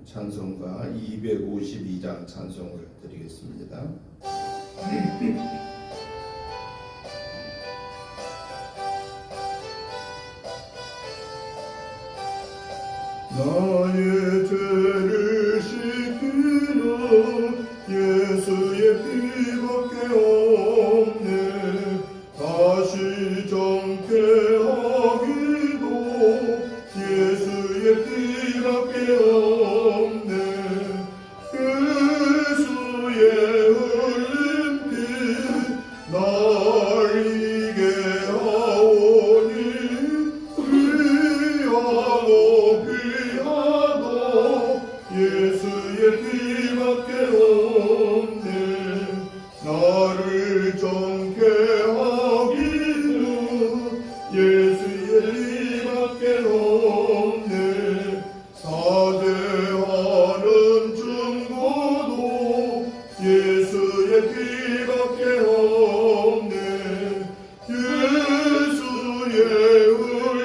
찬송가 252장 찬송을 드리겠습니다. 나의 죄를 씻기는 예수의 피밖에 없네. 다시 정케 하기도 예수의 피밖에 없네. 예수의 흘린 피 날 이게 하오니 귀하고 귀하다. 예수의 피밖에 없네. 나를 정케 하기는 예수의 피밖에 없네. 사죄하는 증거도 예수의 피밖에 없네. 예수의 흘린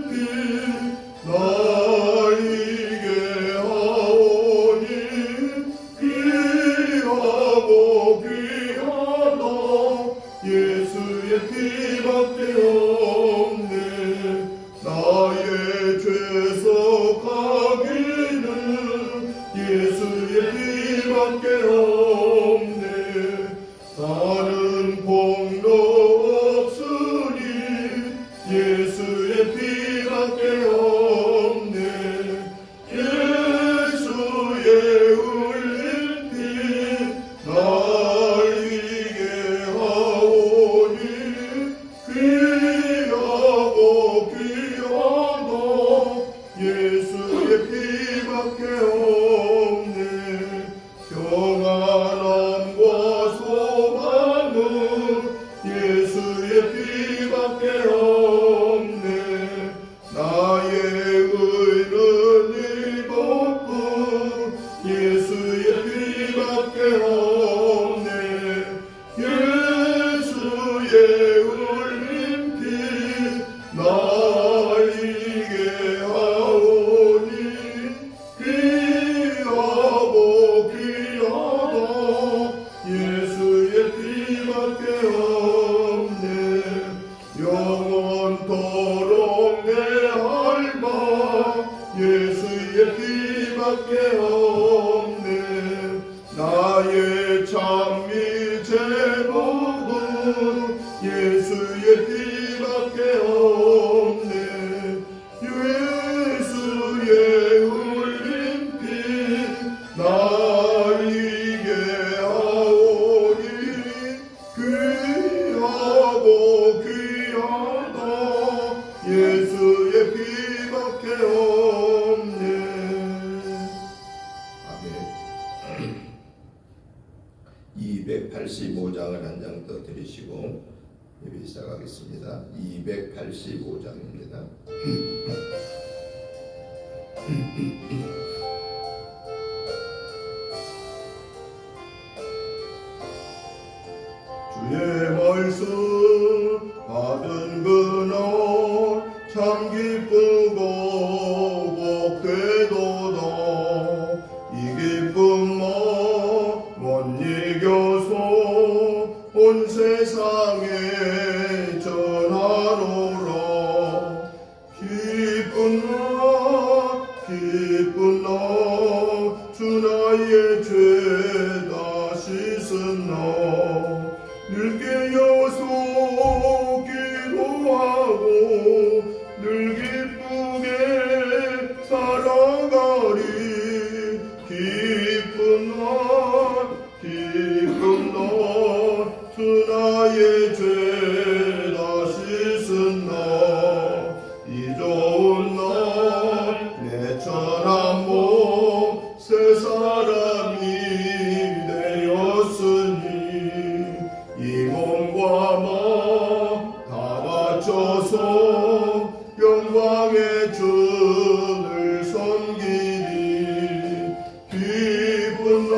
피 날 이게 하오니 귀하고 귀하다. 예수의 피밖에 없네. 나의 죄서 가기는 예수의 피밖에 없네. 다른 공로 없으니 예수의 피밖에 없네. 예수의 흘린 피 날 이게 하오니 귀하고 귀하다. 예수의 피밖에 없네. 평안함과 소망은 예수의 피밖에 없네. 나의 의는 이것뿐 예수의 피밖에 없네. 예수의 흘린 피 날 이게 하오니 귀하고 귀하다. 예수의 피밖에 없네. 영원토록 내 할망 예수의 피밖에 없네. 나의 찬미 제목은 예수의 피밖에 없네. 예수의 흘린 피 날 이게 하오니 귀하고 귀하다. 예수의 피밖에 없네. 아멘. 285장을 한 장 더 드리시고 예배 시작하겠습니다. 285장입니다. 주의 말씀 받은 그날 참 기쁘고 복되도다. 이 기쁨 못 이겨서 온 세상에 전하노라. 기쁜 나 기쁜 너 주 나의 죄 다 씻은 너 늘 깨어서 기도하고 늘 기쁘게 살아가리 기쁜 너 주 나의 죄 다 씻은 너 이 좋은 너 내 천한 몸 새 사람이 되었으니 이 몸과 마음 다 바쳐서 영광의 주를 섬기리 기쁜 너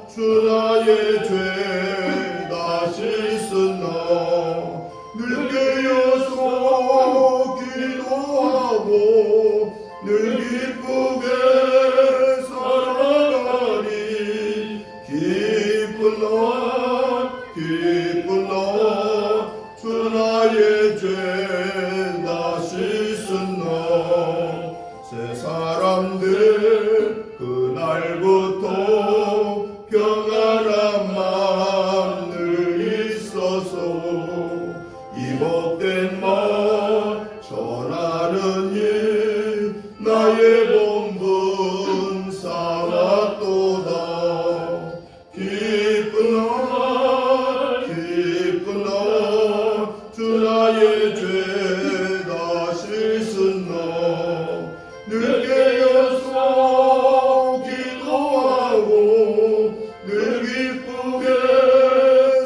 주 나의 죄 다 씻은 너 늘 깨어서 기도하고 늘 기쁘게 살아가리 기쁜 너 주 나의 죄 다 씻은 너 새 사람들 그날부터 평안한 마음 늘 있어서 이 복된 말 전하는 일 나의 본분 삼았도다 기쁜 너 주 나의 죄 다 씻은 너 늘 깨어서 기도하고 늘 기쁘게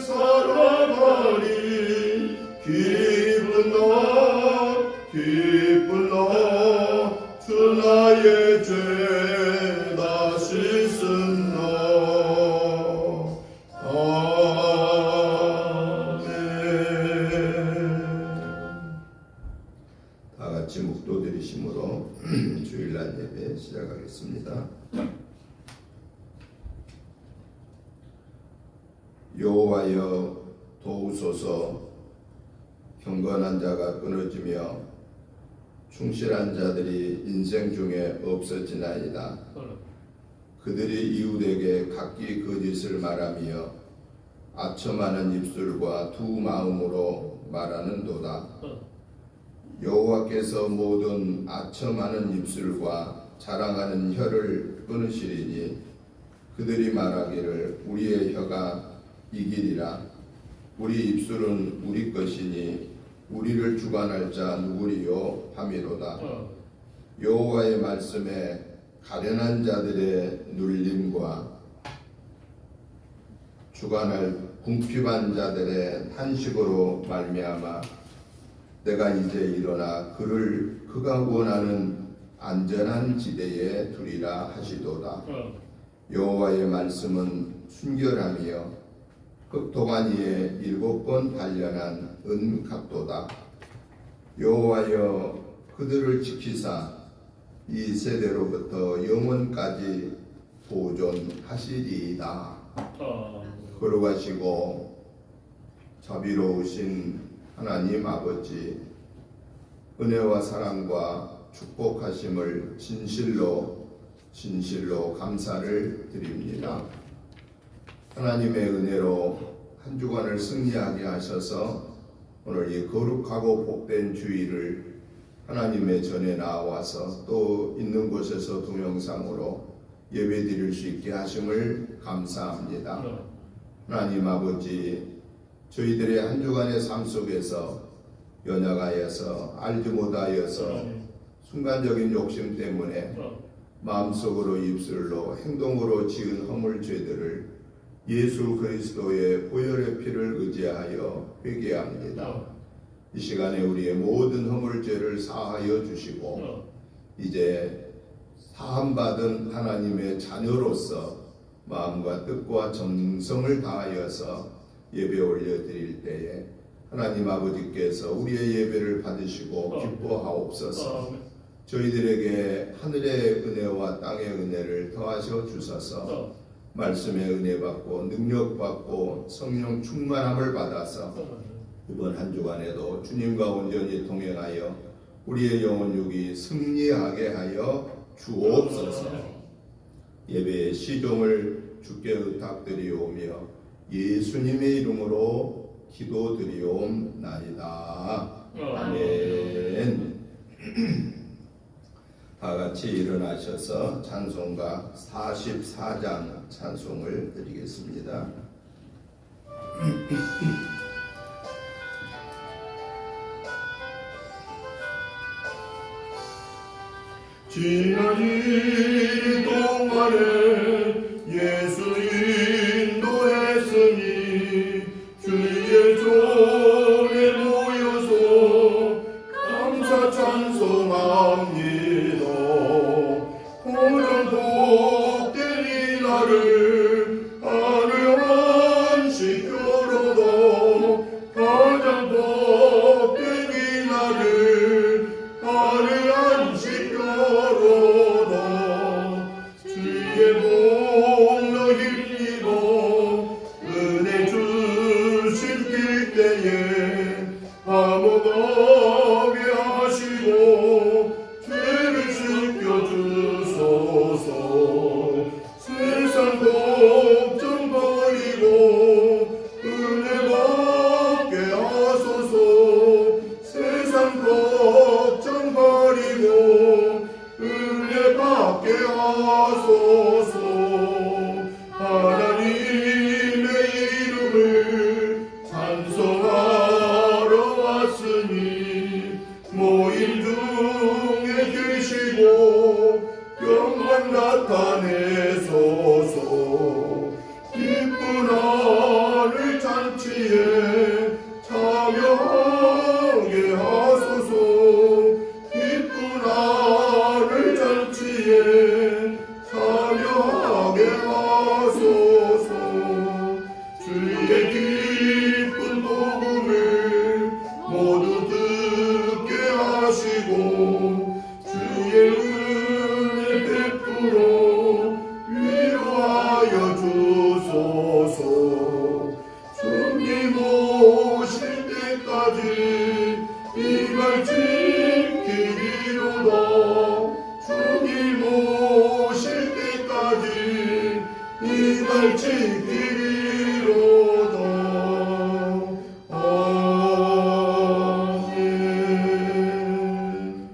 살아가리 기쁜 너 주 나의 죄 다 씻은 너 아멘. 다 같이 묵도 드리심으로 주일날 예배 시작하겠습니다. 여호와여 도우소서 경건한 자가 끊어지며 충실한 자들이 인생 중에 없어지나이다. 그들이 이웃에게 각기 거짓을 말하며 아첨하는 입술과 두 마음으로 말하는도다. 여호와께서 모든 아첨하는 입술과 자랑하는 혀를 끊으시리니 그들이 말하기를 우리의 혀가 이기리라. 우리 입술은 우리 것이니 우리를 주관할 자 누구리요 하미로다. 여호와의 말씀에 가련한 자들의 눌림과 주관할 궁핍한 자들의 탄식으로 말미암아 내가 이제 일어나 그가 원하는 안전한 지대에 두리라 하시도다. 여호와의 말씀은 순결하며 흑도가니에 7번 단련한 은갑도다. 여호와여 그들을 지키사 이 세대로부터 영원까지 보존하시리이다. 거룩하시고 자비로우신 하나님 아버지, 은혜와 사랑과 축복하심을 진실로 감사를 드립니다. 하나님의 은혜로 한 주간을 승리하게 하셔서 오늘 이 거룩하고 복된 주일을 하나님의 전에 나와서 또 있는 곳에서 동영상으로 예배드릴 수 있게 하심을 감사합니다. 하나님 아버지, 저희들의 한 주간의 삶 속에서 연약하여서 알지 못하여서 순간적인 욕심 때문에 마음속으로 입술로 행동으로 지은 허물죄들을 예수 그리스도의 보혈의 피를 의지하여 회개합니다. 이 시간에 우리의 모든 허물죄를 사하여 주시고 이제 사함받은 하나님의 자녀로서 마음과 뜻과 정성을 다하여서 예배 올려드릴 때에 하나님 아버지께서 우리의 예배를 받으시고 기뻐하옵소서. 저희들에게 하늘의 은혜와 땅의 은혜를 더하셔 주소서. 말씀의 은혜 받고 능력 받고 성령 충만함을 받아서 이번 한 주간에도 주님과 온전히 동행하여 우리의 영혼 육이 승리하게 하여 주옵소서. 예배의 시종을 주께 의탁드리오며 예수님의 이름으로 기도드리옵나이다. 아멘. 다 같이 일어나셔서 찬송가 44장 찬송을 드리겠습니다. 지난 이 동안에 예수 인도했으니 주의 전에 모여서 감사 찬송합니다. 고전 복된 이 날을 하늘 안식교로다. 가장 복된 이 날을 하늘 안식교로다. 주의 복로 힘입어 은혜 주신 그때에 감옥하게 하시고 죄를 씻겨주소서. 세상 걱정 버리고 은혜 받게 하소서. 세상 걱정 버리고 은혜 받게 하소서. 하나님의 이름을 찬송하러 왔으니 모임 중에 계시고 영광 나타내소서. 기쁜 하늘 잔치에 참여하게 하소서. 기쁜 하늘 잔치에 참여하게 하소서. 주의 기쁜 복음을 모두 듣게 하시고 주의 은혜 베풀어 위로하여 주소서. 주님 오실 때까지 이 말 지키리로다. 주님 오실 때까지 이 말 지키리로다. 아멘.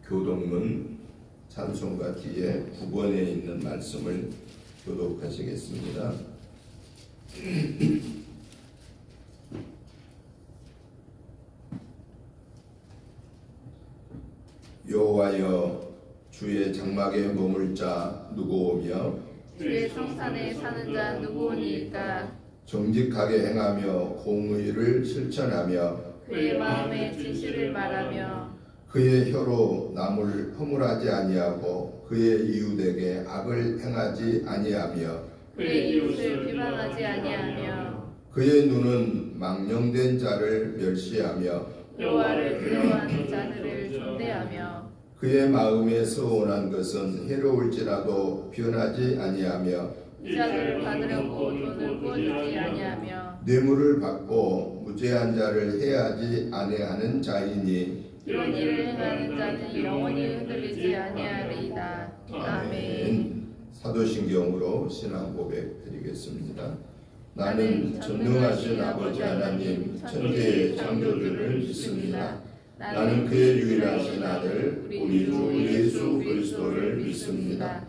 교독문 찬송가 뒤에 9번에 있는 말씀을 교독하시겠습니다. 여호와여, 주의 장막에 머물 자 누구오며 주의 성산에 사는 자 누구오니까. 정직하게 행하며 공의를 실천하며 그의 마음에 진실을 말하며 그의 혀로 남을 허물하지 아니하고 그의 이웃에게 악을 행하지 아니하며 그의 이웃을 비방하지 아니하며 그의 눈은 망령된 자를 멸시하며 여호와를 두려워하는 자들을 존대하며 그의 마음에 서운한 것은 해로울지라도 변하지 아니하며 이자들을 받으려고 돈을 구워주지 아니하며 뇌물을 받고 무죄한 자를 해하지 아니하는 자이니 이런 일을 행하는 자는 영원히 흔들리지 아니하리이다. 아멘. 사도신경으로 신앙 고백 드리겠습니다. 나는 전능하신 아버지 하나님 천지의 창조주를 믿습니다. 나는 그의 유일하신 아들 우리 주 예수 그리스도를 믿습니다.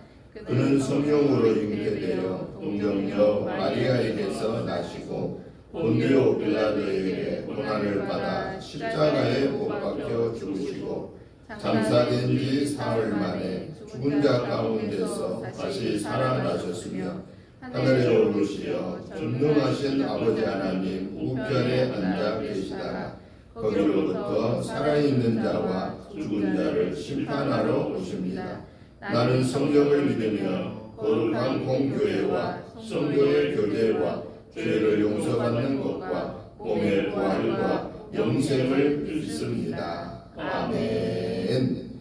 그는 성령으로 잉태되어 동정녀 마리아에게서 나시고 본디오 빌라도에게 고난을 받아 십자가에 못 박혀 죽으시고 장사된 지 사흘 만에 죽은 자 가운데서 다시 살아나셨으며 하늘에 오르시어 전능하신 아버지 하나님 우편에 앉아 계시다가 거기로부터 살아있는 자와 죽은 자를 심판하러 오십니다. 나는 성령을 믿으며 거룩한 공교회와 성도의 교제와 죄를 용서받는 것과 몸의 부활과 영생을 믿습니다. 아멘.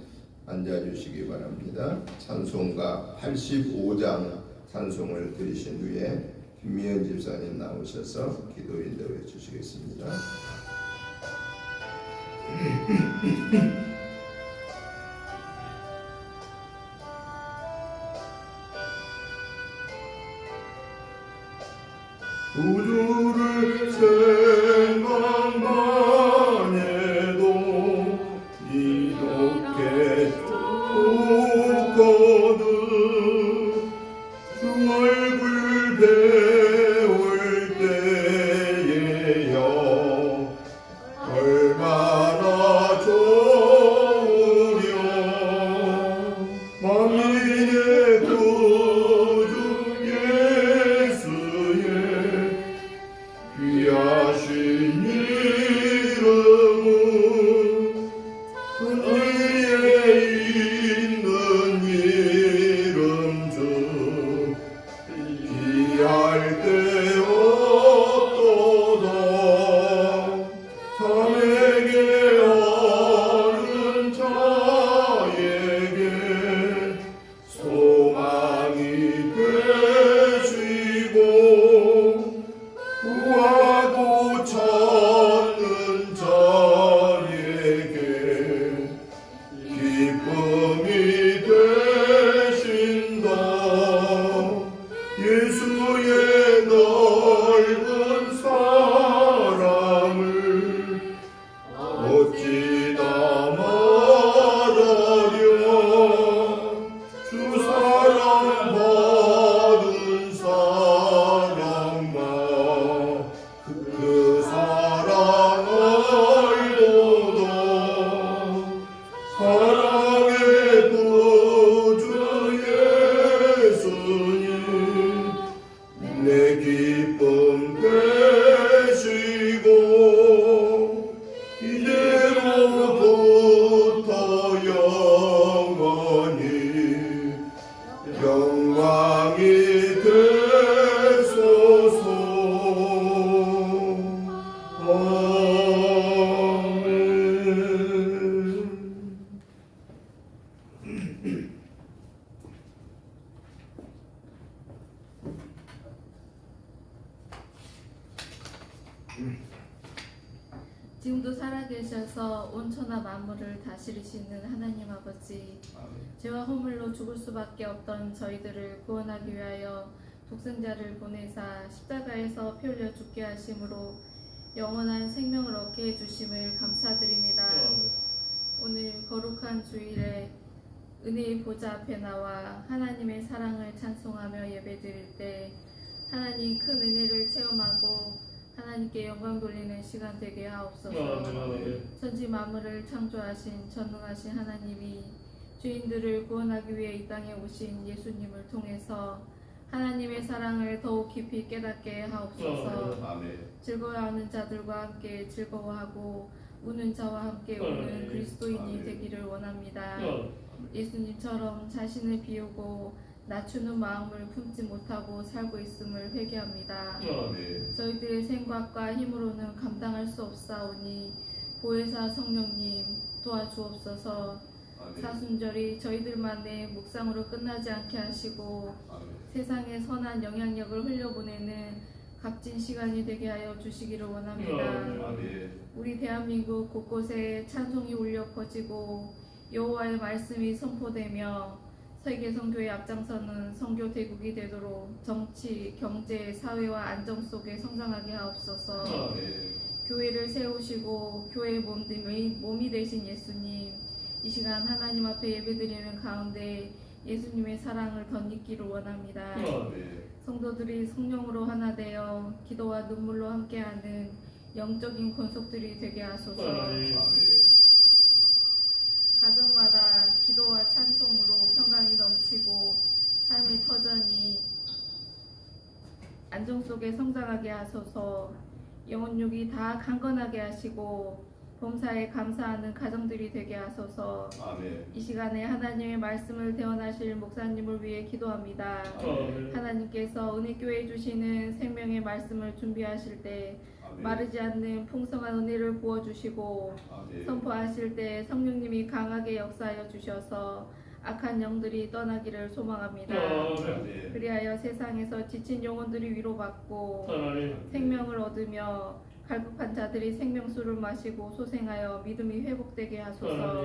앉아주시기 바랍니다. 찬송가 85장 찬송을 들으신 후에 김미연 집사님 나오셔서 기도 인도해 주시겠습니다. 구주를 생각만 해도 이렇게 좋거든. 주 얼굴 배울 때에야 얼마나 좋으려. 만민의 구주 예수의 귀하신 이름은 하늘에 있는 이름 중 귀할 데 없도다. 자에게 어른 자에게 소망이 되시고 구하고 찾는 자에게 기쁨이 되신다. 예수의 넓은 사랑을 어찌다 말하랴. 주 사랑 받은 사랑만 그 사랑 알도다. 사랑의 구주 예수님 내 기쁨 되시고 이제로부터 영원히 영광이 되소서. 아멘. 지금도 살아계셔서 온천하 만물을 다스리시는 하나님 아버지, 죄와 허물로 죽을 수밖에 없던 저희들을 구원하기 위하여 독생자를 보내사 십자가에서 피 흘려 죽게 하심으로 영원한 생명을 얻게 해주심을 감사드립니다. 오늘 거룩한 주일에 은혜의 보좌 앞에 나와 하나님의 사랑을 찬송하며 예배드릴 때 하나님 큰 은혜를 체험하고 하나님께 영광 돌리는 시간 되게 하옵소서. 천지 만물을 창조하신 전능하신 하나님이 죄인들을 구원하기 위해 이 땅에 오신 예수님을 통해서 하나님의 사랑을 더욱 깊이 깨닫게 하옵소서. 즐거워하는 자들과 함께 즐거워하고 우는 자와 함께 우는 그리스도인이 되기를 원합니다. 예수님처럼 자신을 비우고 낮추는 마음을 품지 못하고 살고 있음을 회개합니다. 저희들의 생각과 힘으로는 감당할 수 없사오니 보혜사 성령님 도와주옵소서. 사순절이 저희들만의 묵상으로 끝나지 않게 하시고 세상에 선한 영향력을 흘려보내는 값진 시간이 되게 하여 주시기를 원합니다. 우리 대한민국 곳곳에 찬송이 울려 퍼지고 여호와의 말씀이 선포되며 세계 선교의 앞장서는 선교 대국이 되도록 정치, 경제, 사회와 안정 속에 성장하게 하옵소서. 교회를 세우시고 교회의 몸이 되신 예수님, 이 시간 하나님 앞에 예배드리는 가운데 예수님의 사랑을 덧입기를 원합니다. 성도들이 성령으로 하나 되어 기도와 눈물로 함께하는 영적인 권속들이 되게 하소서. 가정마다 기도와 찬송으로 평강이 넘치고 삶의 터전이 안정 속에 성장하게 하소서. 영혼육이 다 강건하게 하시고 범사에 감사하는 가정들이 되게 하소서. 이 시간에 하나님의 말씀을 대언하실 목사님을 위해 기도합니다. 하나님께서 은혜교회 주시는 생명의 말씀을 준비하실 때 마르지 않는 풍성한 은혜를 부어주시고 선포하실 때 성령님이 강하게 역사하여 주셔서 악한 영들이 떠나기를 소망합니다. 그리하여 세상에서 지친 영혼들이 위로받고 생명을 얻으며 갈급한 자들이 생명수를 마시고 소생하여 믿음이 회복되게 하소서.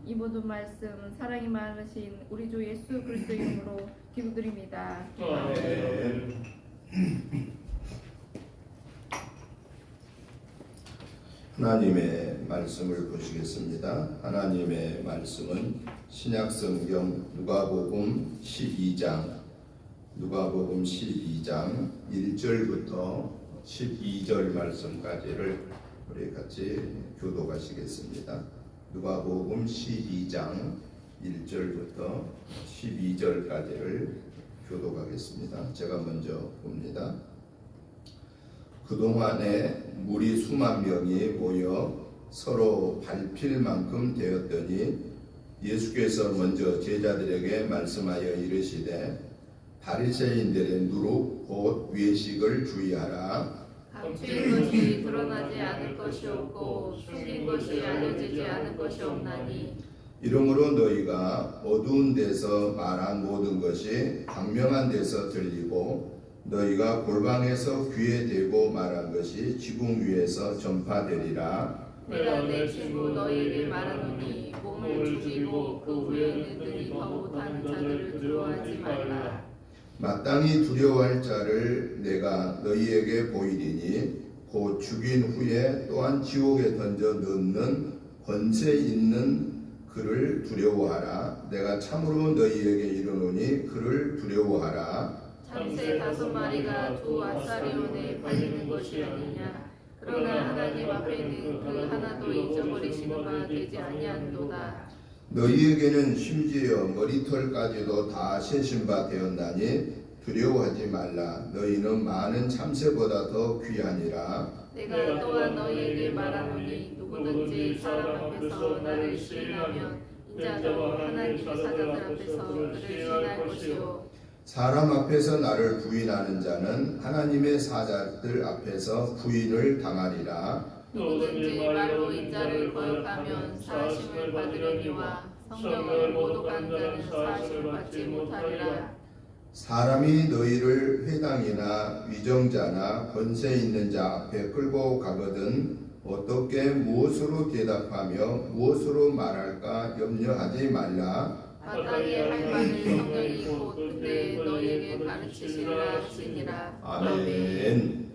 이 모든 말씀 사랑이 많으신 우리 주 예수 그리스도 이름으로 기도드립니다. 하나님의 말씀을 보시겠습니다. 하나님의 말씀은 신약성경 누가복음 12장 1절부터 12절 말씀까지를 우리 같이 교독하시겠습니다. 누가복음 12장 1절부터 12절까지를 교독하겠습니다. 제가 먼저 봅니다. 그동안에 무리 수만 명이 모여 서로 밟힐 만큼 되었더니 예수께서 먼저 제자들에게 말씀하여 이르시되 바리새인들의 누룩 곧 외식을 주의하라. 감추인 것이 드러나지 않을 것이 없고 숨긴 것이 알려지지 않을 것이 없나니 이러므로 너희가 어두운 데서 말한 모든 것이 광명한 데서 들리고 너희가 골방에서 귀에 대고 말한 것이 지붕 위에서 전파되리라. 내가 내 친구 너희에게 말하노니 몸을 죽이고 그 후에 너희들이 더 못하는 자들을 두려워하지 말라. 마땅히 두려워할 자를 내가 너희에게 보이리니 곧 죽인 후에 또한 지옥에 던져 넣는 권세 있는 그를 두려워하라. 내가 참으로 너희에게 이르노니 그를 두려워하라. 참새 5마리가 두 아사리온에 팔리는 것이 아니냐. 그러나 하나님 앞에는 그 하나도 잊어버리시는 바 되지 아니하도다. 너희에게는 심지어 머리털까지도 다 신신바 되었나니 두려워하지 말라. 너희는 많은 참새보다 더 귀하니라. 내가 또한 너희에게 말하노니 누구든지 사람 앞에서 나를 시인하면 인자도 하나님의 사자들 앞에서 그를 시인할 것이요. 사람 앞에서 나를 부인하는 자는 하나님의 사자들 앞에서 부인을 당하리라. 누구든지 말로 인자를 거역하면 사하심을 받으려니와 성경을 모독한 자는 사하심을 받지 못하리라. 사람이 너희를 회당이나 위정자나 권세 있는 자 앞에 끌고 가거든 어떻게 무엇으로 대답하며 무엇으로 말할까 염려하지 말라. 마땅히 할 말을 성령이 곧 그때 너희에게 가르치시리라 하시니라. 아멘.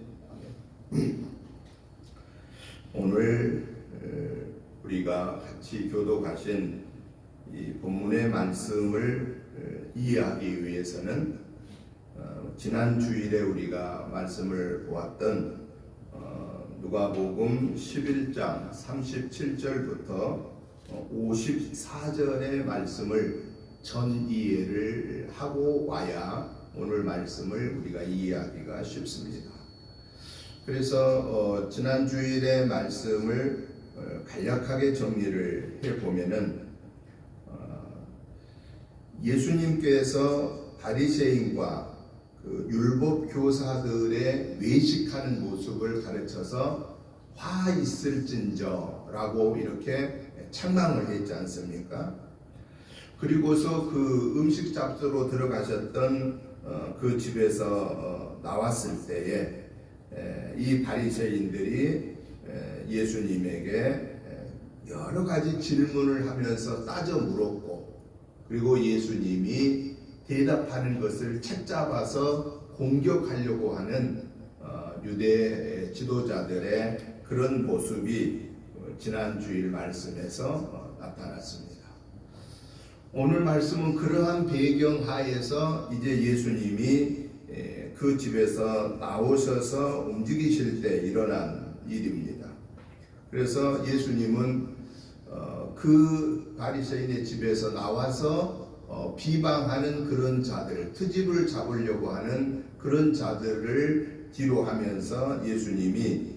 오늘 우리가 같이 교독하신 이 본문의 말씀을 이해하기 위해서는 지난 주일에 우리가 말씀을 보았던 누가복음 11장 37절부터 54절의 말씀을 전 이해를 하고 와야 오늘 말씀을 우리가 이해하기가 쉽습니다. 그래서 지난 주일의 말씀을 간략하게 정리를 해보면은 예수님께서 바리새인과 그 율법 교사들의 외식하는 모습을 가르쳐서 화 있을진저라고 이렇게 책망을 했지 않습니까? 그리고서 그 음식 잡수로 들어가셨던 그 집에서 나왔을 때에 이 바리새인들이 예수님에게 여러 가지 질문을 하면서 따져 물었고 그리고 예수님이 대답하는 것을 책잡아서 공격하려고 하는 유대 지도자들의 그런 모습이 지난 주일 말씀에서 나타났습니다. 오늘 말씀은 그러한 배경 하에서 이제 예수님이 그 집에서 나오셔서 움직이실 때 일어난 일입니다. 그래서 예수님은 그 바리새인의 집에서 나와서 비방하는 그런 자들, 트집을 잡으려고 하는 그런 자들을 뒤로 하면서 예수님이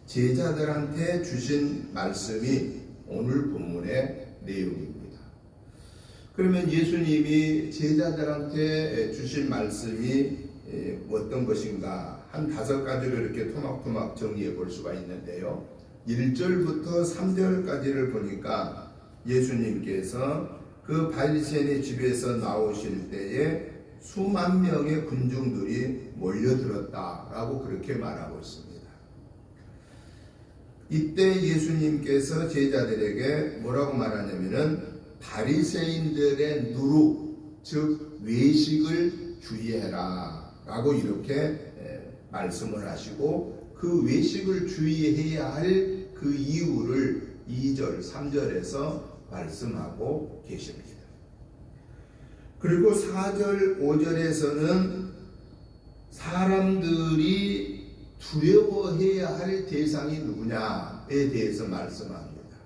제자들한테 주신 말씀이 오늘 본문의 내용입니다. 그러면 예수님이 제자들한테 주신 말씀이 어떤 것인가 한 5가지를 이렇게 토막토막 정리해 볼 수가 있는데요. 1절부터 3절까지를 보니까 예수님께서 그 바리새인의 집에서 나오실 때에 수만 명의 군중들이 몰려들었다라고 그렇게 말하고 있습니다. 이때 예수님께서 제자들에게 뭐라고 말하냐면은 바리새인들의 누룩, 즉 외식을 주의해라 라고 이렇게 말씀을 하시고, 그 외식을 주의해야 할 그 이유를 2절, 3절에서 말씀하고 계십니다. 그리고 4절, 5절에서는 사람들이 두려워해야 할 대상이 누구냐에 대해서 말씀합니다.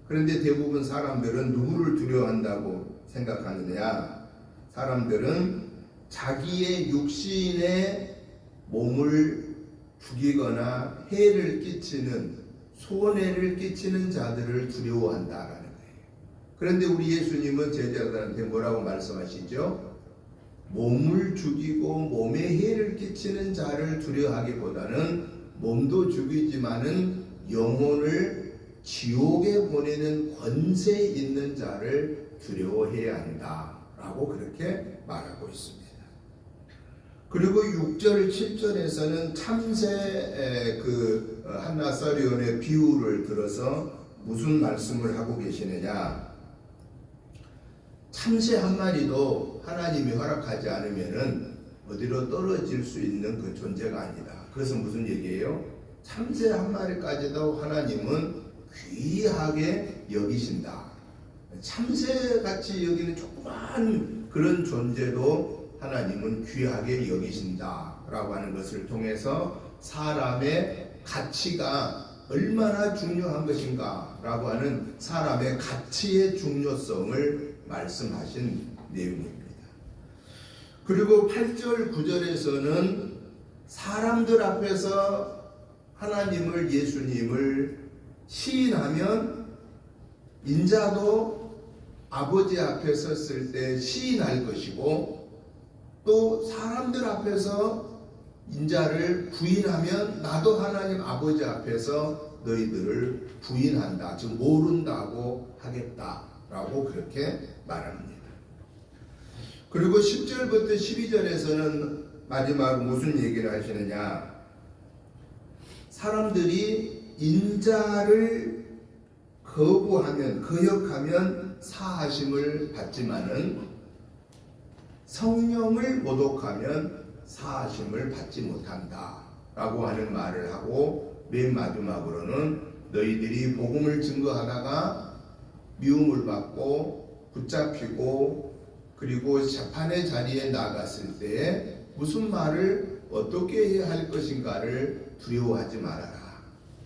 그런데 대부분 사람들은 누구를 두려워한다고 생각하느냐? 사람들은 자기의 육신에 몸을 죽이거나 해를 끼치는, 손해를 끼치는 자들을 두려워한다라는 거예요. 그런데 우리 예수님은 제자들한테 뭐라고 말씀하시죠? 몸을 죽이고 몸에 해를 끼치는 자를 두려워하기보다는 몸도 죽이지만은 영혼을 지옥에 보내는 권세 있는 자를 두려워해야 한다라고 그렇게 말하고 있습니다. 그리고 6절, 7절에서는 참새 한나 사리온의 비유를 들어서 무슨 말씀을 하고 계시느냐? 참새 한 마리도 하나님이 허락하지 않으면은 어디로 떨어질 수 있는 그 존재가 아니다. 그것은 무슨 얘기예요? 참새 한 마리까지도 하나님은 귀하게 여기신다. 참새같이 여기는 조그만 그런 존재도 하나님은 귀하게 여기신다라고 하는 것을 통해서 사람의 가치가 얼마나 중요한 것인가라고 하는 사람의 가치의 중요성을 말씀하신 내용입니다. 그리고 8절, 9절에서는 사람들 앞에서 하나님을, 예수님을 시인하면 인자도 아버지 앞에 섰을 때 시인할 것이고, 또 사람들 앞에서 인자를 부인하면 나도 하나님 아버지 앞에서 너희들을 부인한다, 즉 모른다고 하겠다라고 그렇게 말합니다. 그리고 10절부터 12절에서는 마지막 무슨 얘기를 하시느냐? 사람들이 인자를 거부하면, 거역하면 사하심을 받지만은 성령을 모독하면 사하심을 받지 못한다 라고 하는 말을 하고, 맨 마지막으로는 너희들이 복음을 증거하다가 미움을 받고 붙잡히고 그리고 재판의 자리에 나갔을 때 무슨 말을 어떻게 해야 할 것인가를 두려워하지 말아라.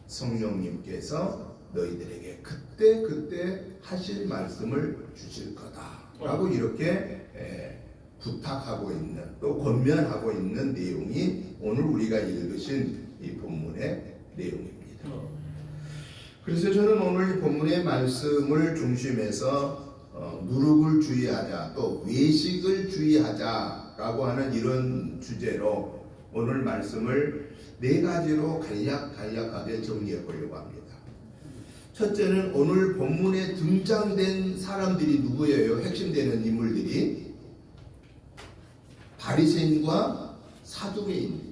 성령님께서 너희들에게 그때 하실 말씀을 주실 거다 라고 이렇게 부탁하고 있는, 또 권면하고 있는 내용이 오늘 우리가 읽으신 이 본문의 내용입니다. 그래서 저는 오늘 이 본문의 말씀을 중심해서 누룩을 주의하자, 또 외식을 주의하자라고 하는 이런 주제로 오늘 말씀을 4가지로 간략하게 정리해 보려고 합니다. 첫째는 오늘 본문에 등장된 사람들이 누구예요? 핵심되는 인물들이 바리새인과 사두개인.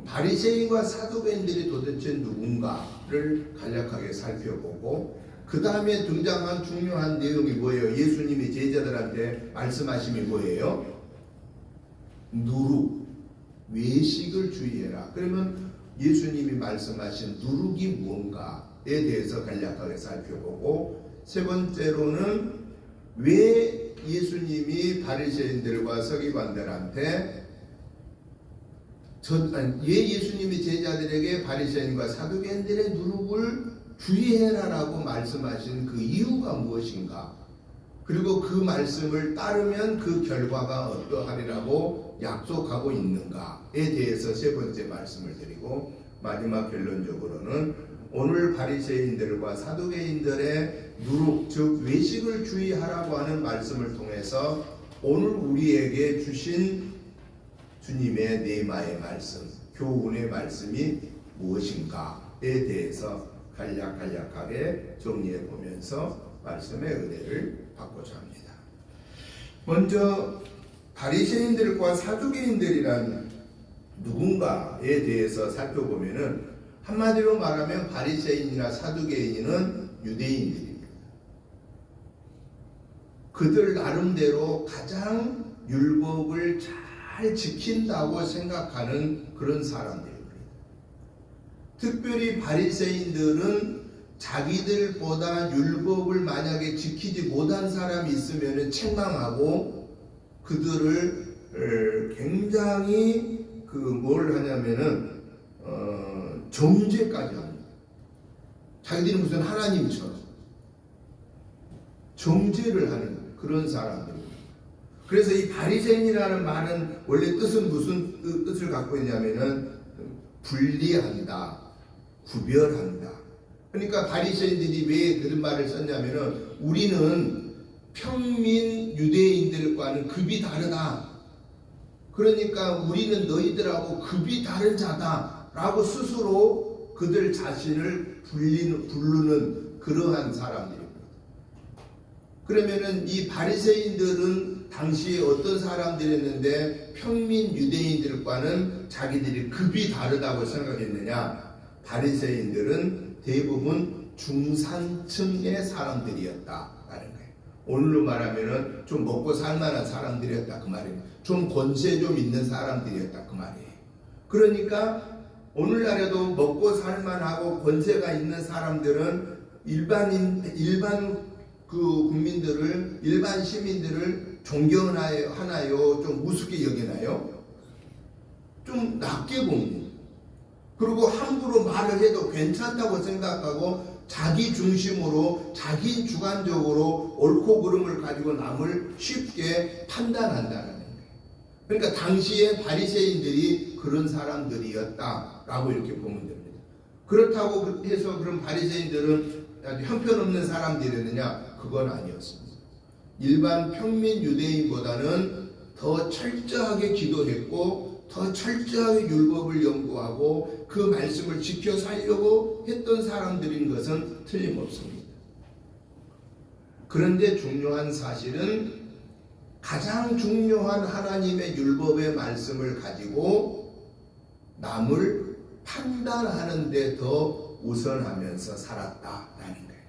바리새인과 사두개인들이 도대체 누군가를 간략하게 살펴보고, 그 다음에 등장한 중요한 내용이 뭐예요? 예수님이 제자들한테 말씀하심이 뭐예요? 누룩, 외식을 주의해라. 그러면 예수님이 말씀하신 누룩이 무언가에 대해서 간략하게 살펴보고, 세 번째로는 왜 예수님이 바리새인들과 서기관들한테 예수님이 제자들에게 바리새인과 사두개인들의 누룩을 주의해라라고 말씀하신 그 이유가 무엇인가, 그리고 그 말씀을 따르면 그 결과가 어떠하리라고 약속하고 있는가에 대해서 세 번째 말씀을 드리고, 마지막 결론적으로는 오늘 바리새인들과 사두개인들의 누룩, 즉 외식을 주의하라고 하는 말씀을 통해서 오늘 우리에게 주신 주님의 네마의 말씀, 교훈의 말씀이 무엇인가에 대해서 간략하게 정리해 보면서 말씀의 은혜를 받고자 합니다. 먼저 바리새인들과 사두개인들이란 누군가에 대해서 살펴보면은 한마디로 말하면 바리새인이나 사두개인은 유대인들입니다. 그들 나름대로 가장 율법을 잘 지킨다고 생각하는 그런 사람들입니다. 특별히 바리새인들은 자기들보다 율법을 만약에 지키지 못한 사람이 있으면 책망하고 그들을 굉장히 뭘 하냐면은 정죄까지 합니다. 자기들이 무슨 하나님처럼 정죄를 하는 그런 사람들입니다. 그래서 이 바리새인이라는 말은 원래 뜻은 무슨 뜻을 갖고 있냐면은 분리한다, 구별한다. 그러니까 바리새인들이 왜 그런 말을 썼냐면은 우리는 평민 유대인들과는 급이 다르다. 그러니까 우리는 너희들하고 급이 다른 자다라고 스스로 그들 자신을 부르는 그러한 사람들입니다. 그러면은 이 바리새인들은 당시에 어떤 사람들이었는데 평민 유대인들과는 자기들이 급이 다르다고 생각했느냐? 바리새인들은 대부분 중산층의 사람들이었다라는 거예요. 오늘로 말하면은 좀 먹고 살만한 사람들이었다 그 말이에요. 좀 권세 좀 있는 사람들이었다 그 말이에요. 그러니까 오늘날에도 먹고 살만하고 권세가 있는 사람들은 일반 국민들을, 일반 시민들을 존경하나요? 좀 우습게 여기나요? 좀 낮게 봅니다. 그리고 함부로 말을 해도 괜찮다고 생각하고 자기 중심으로, 자기 주관적으로 옳고 그름을 가지고 남을 쉽게 판단한다는 거예요. 그러니까 당시에 바리새인들이 그런 사람들이었다라고 이렇게 보면 됩니다. 그렇다고 해서 그럼 바리새인들은 형편없는 사람들이었느냐? 그건 아니었습니다. 일반 평민 유대인보다는 더 철저하게 기도했고 더 철저하게 율법을 연구하고 그 말씀을 지켜 살려고 했던 사람들인 것은 틀림없습니다. 그런데 중요한 사실은 가장 중요한 하나님의 율법의 말씀을 가지고 남을 판단하는 데 더 우선하면서 살았다라는 거예요.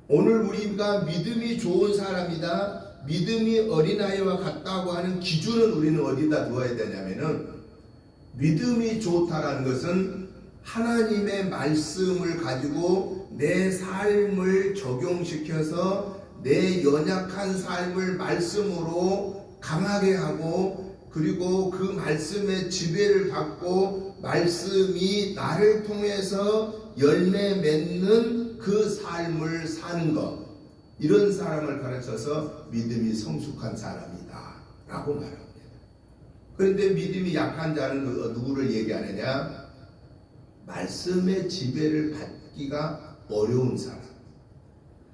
오늘 우리가 믿음이 좋은 사람이다, 믿음이 어린아이와 같다고 하는 기준은 우리는 어디다 두어야 되냐면은 믿음이 좋다라는 것은 하나님의 말씀을 가지고 내 삶을 적용시켜서 내 연약한 삶을 말씀으로 강하게 하고 그리고 그 말씀의 지배를 받고 말씀이 나를 통해서 열매 맺는 그 삶을 사는 것, 이런 사람을 가르쳐서 믿음이 성숙한 사람이다 라고 말합니다. 그런데 믿음이 약한 자는 누구를 얘기하느냐? 말씀의 지배를 받기가 어려운 사람.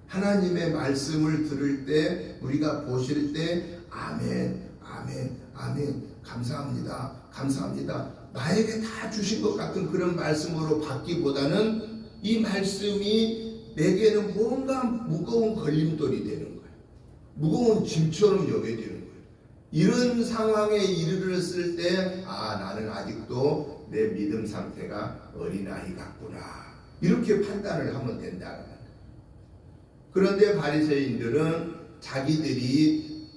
하나님의 말씀을 들을 때 우리가 보실 때 아멘, 아멘, 아멘, 감사합니다, 감사합니다, 나에게 다 주신 것 같은 그런 말씀으로 받기보다는 이 말씀이 내게는 뭔가 무거운 걸림돌이 되는 거예요. 무거운 짐처럼 여겨지는 거예요. 이런 상황에 이르렀을 때 나는 아직도 내 믿음 상태가 어린아이 같구나, 이렇게 판단을 하면 된다는 거예요. 그런데 바리새인들은 자기들이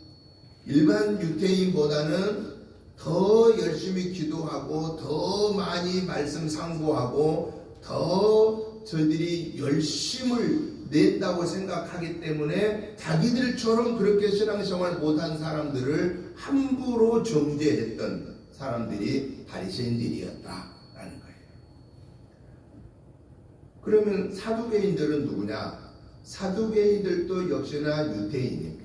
일반 유대인보다는 더 열심히 기도하고 더 많이 말씀 상고하고 더 저희들이 열심을 낸다고 생각하기 때문에 자기들처럼 그렇게 신앙생활 못한 사람들을 함부로 정죄했던 사람들이 바리새인들이었다라는 거예요. 그러면 사두개인들은 누구냐? 사두개인들도 역시나 유대인입니다.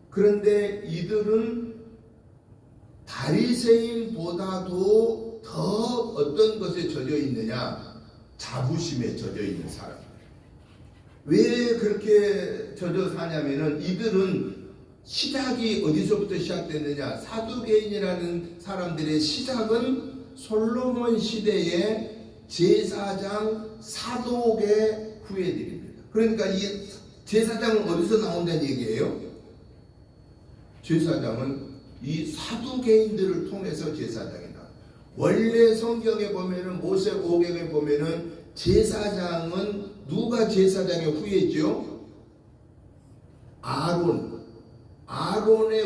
그런데 이들은 바리새인보다도 더 어떤 것에 젖어 있느냐? 자부심에 젖어 있는 사람들. 왜 그렇게 젖어 사냐면은 이들은 시작이 어디서부터 시작됐느냐? 사두개인이라는 사람들의 시작은 솔로몬 시대의 제사장 사독의 후예들입니다. 그러니까 이 제사장은 어디서 나온다는 얘기예요? 제사장은 이 사두개인들을 통해서 제사장이 나와요. 원래 성경에 보면은 모세오경에 보면은 제사장은 누가 제사장의 후예죠? 아론의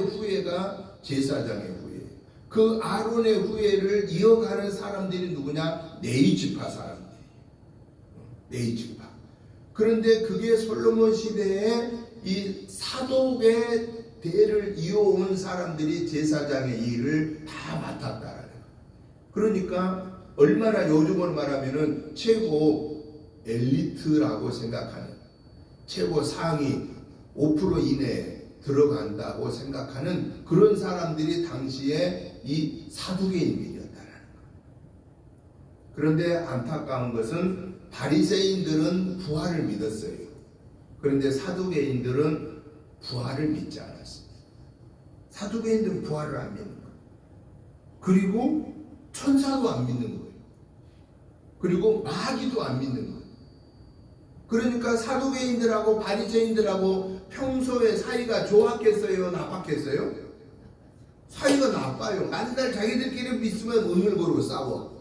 후예가 제사장의 후예. 그 아론의 후예를 이어가는 사람들이 누구냐? 네이 지파 사람들. 네이 지파. 그런데 그게 솔로몬 시대에 이 사독의 대를 이어온 사람들이 제사장의 일을 다 맡았다라는 거예요. 그러니까 얼마나 요즘으로 말하면은 최고 엘리트라고 생각하는, 최고 상위 5% 이내에 들어간다고 생각하는 그런 사람들이 당시에 이 사두개인들이었다라는 거예요. 그런데 안타까운 것은 바리새인들은 부활을 믿었어요. 그런데 사두개인들은 부활을 믿지 않았습니다. 사두개인들은 부활을 안 믿는 거예요. 그리고 천사도 안 믿는 거예요. 그리고 마귀도 안 믿는 거예요. 그러니까 사두개인들하고 바리새인들하고 평소에 사이가 좋았겠어요? 나빴겠어요? 사이가 나빠요. 맨날 자기들끼리 믿으면 은을거리고 싸워.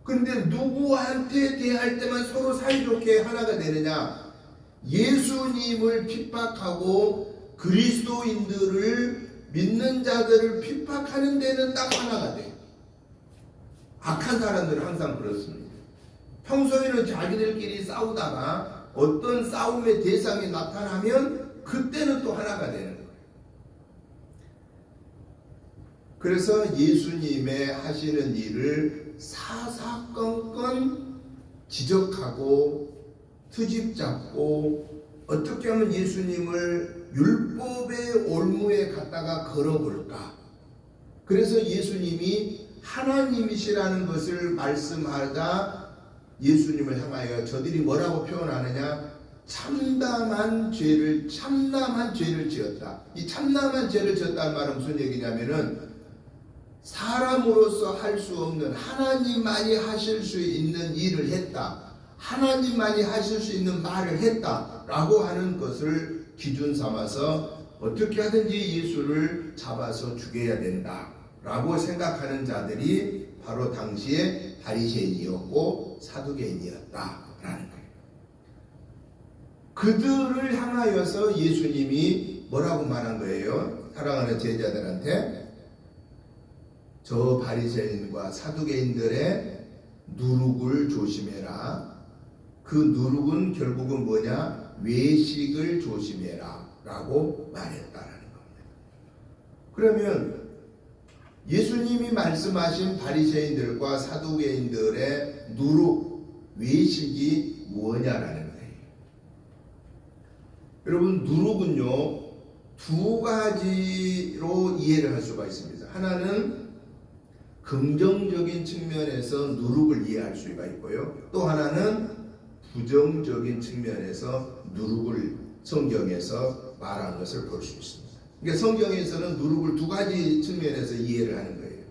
그런데 누구한테 대할 때만 서로 사이좋게 하나가 되느냐? 예수님을 핍박하고 그리스도인들을 믿는 자들을 핍박하는 데는 딱 하나가 돼요. 악한 사람들은 항상 그렇습니다. 평소에는 자기들끼리 싸우다가 어떤 싸움의 대상이 나타나면 그때는 또 하나가 되는 거예요. 그래서 예수님의 하시는 일을 사사건건 지적하고 트집 잡고 어떻게 하면 예수님을 율법의 올무에 갖다가 걸어볼까. 그래서 예수님이 하나님이시라는 것을 말씀하다 예수님을 향하여 저들이 뭐라고 표현하느냐? 참담한 죄를 지었다. 이 참담한 죄를 지었다는 말은 무슨 얘기냐면은 사람으로서 할 수 없는 하나님만이 하실 수 있는 일을 했다. 하나님만이 하실 수 있는 말을 했다라고 하는 것을 기준 삼아서 어떻게 하든지 예수를 잡아서 죽여야 된다라고 생각하는 자들이 바로 당시에 바리새인이었고 사두개인이었다라는 거예요. 그들을 향하여서 예수님이 뭐라고 말한 거예요? 사랑하는 제자들한테 저 바리새인과 사두개인들의 누룩을 조심해라. 그 누룩은 결국은 뭐냐? 외식을 조심해라 라고 말했다라는 겁니다. 그러면 예수님이 말씀하신 바리새인들과 사두개인들의 누룩, 외식이 뭐냐라는 거예요. 여러분, 누룩은요 두 가지로 이해를 할 수가 있습니다. 하나는 긍정적인 측면에서 누룩을 이해할 수가 있고요. 또 하나는 부정적인 측면에서 누룩을 성경에서 말한 것을 볼 수 있습니다. 그러니까 성경에서는 누룩을 두 가지 측면에서 이해를 하는 거예요.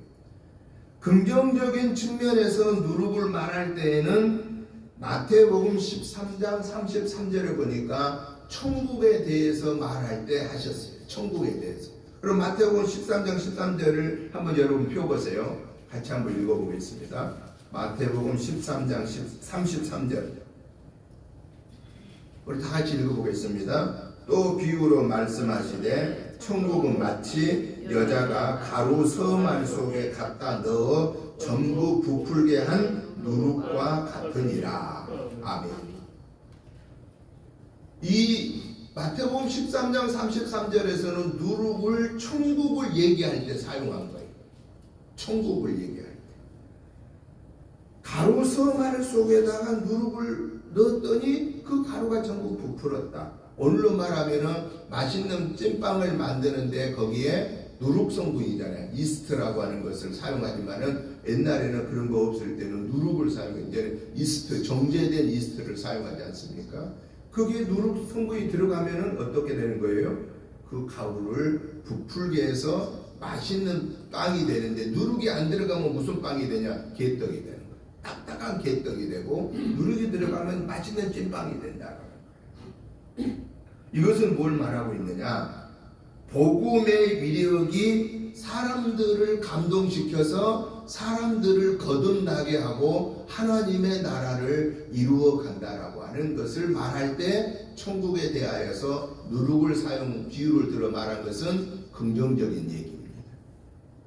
긍정적인 측면에서 누룩을 말할 때에는 마태복음 13장 33절에 보니까 천국에 대해서 말할 때 하셨어요. 천국에 대해서. 그럼 마태복음 13장 13절을 한번 여러분 펴보세요. 같이 한번 읽어보겠습니다. 마태복음 13장 33절. 우리 다 같이 읽어보겠습니다. 또 비유로 말씀하시되 천국은 마치 여자가 가루 서말 속에 갖다 넣어 전부 부풀게 한 누룩과 같으니라. 아멘. 이 마태복음 13장 33절에서는 누룩을 천국을 얘기할 때 사용한 거예요. 천국을 얘기할 때. 가루 서말 속에다가 누룩을 넣었더니 그 가루가 전부 부풀었다. 오늘로 말하면은 맛있는 찐빵을 만드는데 거기에 누룩 성분이잖아요. 이스트라고 하는 것을 사용하지만은 옛날에는 그런 거 없을 때는 누룩을 사용해요. 이제는 이스트, 정제된 이스트를 사용하지 않습니까? 거기에 누룩 성분이 들어가면은 어떻게 되는 거예요? 그 가루를 부풀게 해서 맛있는 빵이 되는데 누룩이 안 들어가면 무슨 빵이 되냐? 개떡이 되는 거예요. 딱딱한 개떡이 되고 누룩이 들어가면 맛있는 찐빵이 된다. 이것은 뭘 말하고 있느냐? 복음의 위력이 사람들을 감동시켜서 사람들을 거듭나게 하고 하나님의 나라를 이루어 간다라고 하는 것을 말할 때 천국에 대하여서 누룩을 사용 비유를 들어 말한 것은 긍정적인 얘기입니다.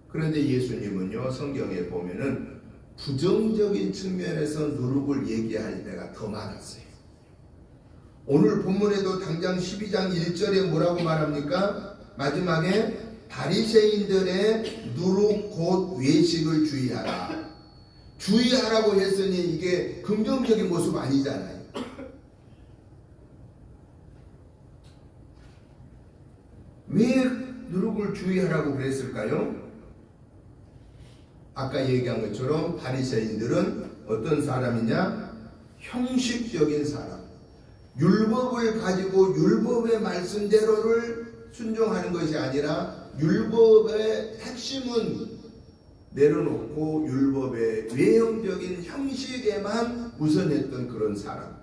그런데 예수님은요, 성경에 보면은 부정적인 측면에서 누룩을 얘기할 때가 더 많았어요. 오늘 본문에도 당장 12장 1절에 뭐라고 말합니까? 마지막에 바리새인들의 누룩 곧 외식을 주의하라. 주의하라고 했으니 이게 긍정적인 모습 아니잖아요. 왜 누룩을 주의하라고 그랬을까요? 아까 얘기한 것처럼 바리새인들은 어떤 사람이냐? 형식적인 사람. 율법을 가지고 율법의 말씀대로를 순종하는 것이 아니라 율법의 핵심은 내려놓고 율법의 외형적인 형식에만 우선했던 그런 사람.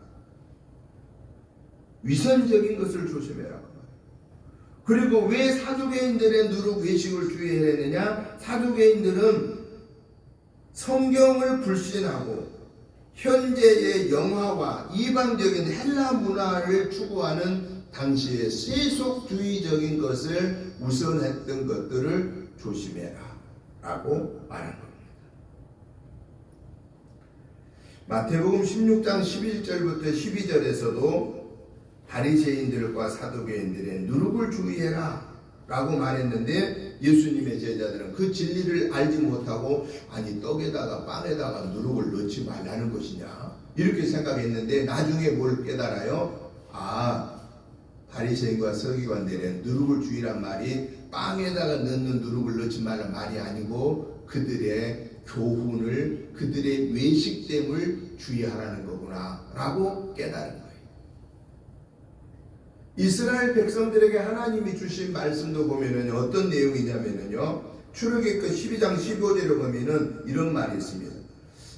위선적인 것을 조심해라. 그리고 왜 사두개인들의 누룩 외식을 주의해야 되느냐? 사두개인들은 성경을 불신하고 현재의 영화와 이방적인 헬라 문화를 추구하는 당시의 세속주의적인 것을 우선했던 것들을 조심해라 라고 말한 겁니다. 마태복음 16장 11절부터 12절에서도 바리새인들과 사두개인들의 누룩을 주의해라 라고 말했는데 예수님의 제자들은 그 진리를 알지 못하고 아니 떡에다가 빵에다가 누룩을 넣지 말라는 것이냐 이렇게 생각했는데 나중에 뭘 깨달아요? 바리새인과 서기관들의 누룩을 주의란 말이 빵에다가 넣는 누룩을 넣지 말란 말이 아니고 그들의 교훈을 그들의 외식됨을 주의하라는 거구나 라고 깨달은 거예요. 이스라엘 백성들에게 하나님이 주신 말씀도 보면은 어떤 내용이냐면요. 출애굽기 12장 15절에 보면은 이런 말이 있습니다.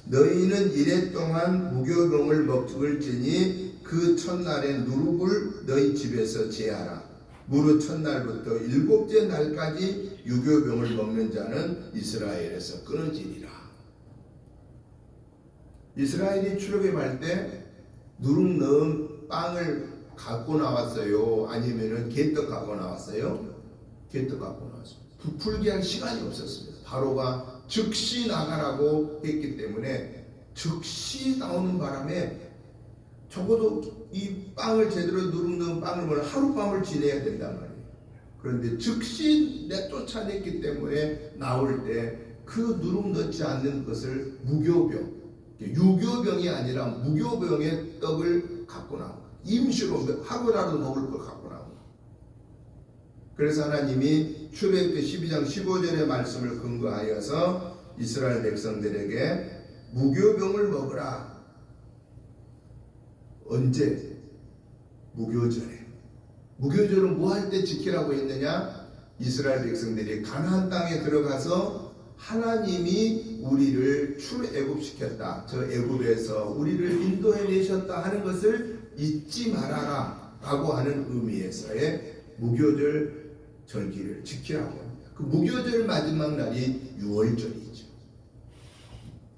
너희는 이래 동안 무교병을 먹을지니 그 첫날에 누룩을 너희 집에서 제하라. 무릇 첫날부터 일곱째 날까지 유교병을 먹는 자는 이스라엘에서 끊어지리라. 이스라엘이 출애굽할 때 누룩 넣은 빵을 갖고 나왔어요? 아니면은 개떡 갖고 나왔어요? 개떡 갖고 나왔어요. 부풀게 할 시간이 없었습니다. 바로가 즉시 나가라고 했기 때문에 즉시 나오는 바람에 적어도 이 빵을 제대로 누룩 넣은 빵을 먹으면 하룻밤을 지내야 된단 말이에요. 그런데 즉시 내쫓아냈기 때문에 나올 때 그 누룩 넣지 않는 것을 무교병, 유교병이 아니라 무교병의 떡을 갖고 나옵니다. 임시로 하루라도 먹을 걸 갖고 나옵니다. 그래서 하나님이 출애굽기 12장 15절의 말씀을 근거하여서 이스라엘 백성들에게 무교병을 먹으라. 언제? 무교절에. 무교절은 뭐 할 때 지키라고 했느냐? 이스라엘 백성들이 가나안 땅에 들어가서 하나님이 우리를 출애굽시켰다. 저 애굽에서 우리를 인도해 내셨다 하는 것을 잊지 말아라 라고 하는 의미에서의 무교절 절기를 지키라고 합니다. 그 무교절 마지막 날이 6월절이죠.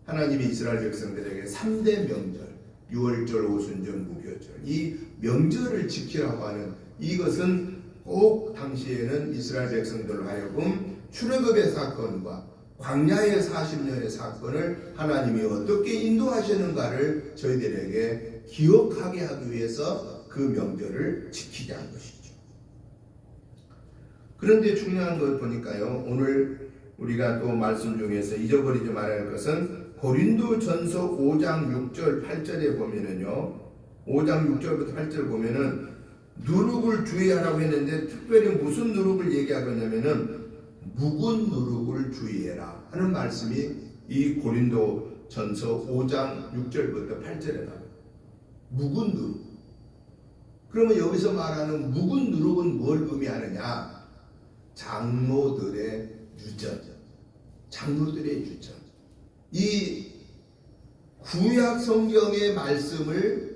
하나님이 이스라엘 백성들에게 3대 명절, 6월절, 오순절, 무교절 이 명절을 지키라고 하는 이것은 꼭 당시에는 이스라엘 백성들로 하여금 출애굽의 사건과 광야의 40년의 사건을 하나님이 어떻게 인도하시는가를 저희들에게 기억하게 하기 위해서 그 명절을 지키게 한 것이죠. 그런데 중요한 걸 보니까요. 오늘 우리가 또 말씀 중에서 잊어버리지 말아야 할 것은 고린도전서 5장 6절 8절에 보면은요. 5장 6절부터 8절 보면은 누룩을 주의하라고 했는데 특별히 무슨 누룩을 얘기하고 있냐면은 묵은 누룩을 주의해라 하는 말씀이 이 고린도전서 5장 6절부터 8절에 나와요. 묵은 누룩. 그러면 여기서 말하는 묵은 누룩은 뭘 의미하느냐? 장로들의 유전. 장로들의 유전. 이 구약 성경의 말씀을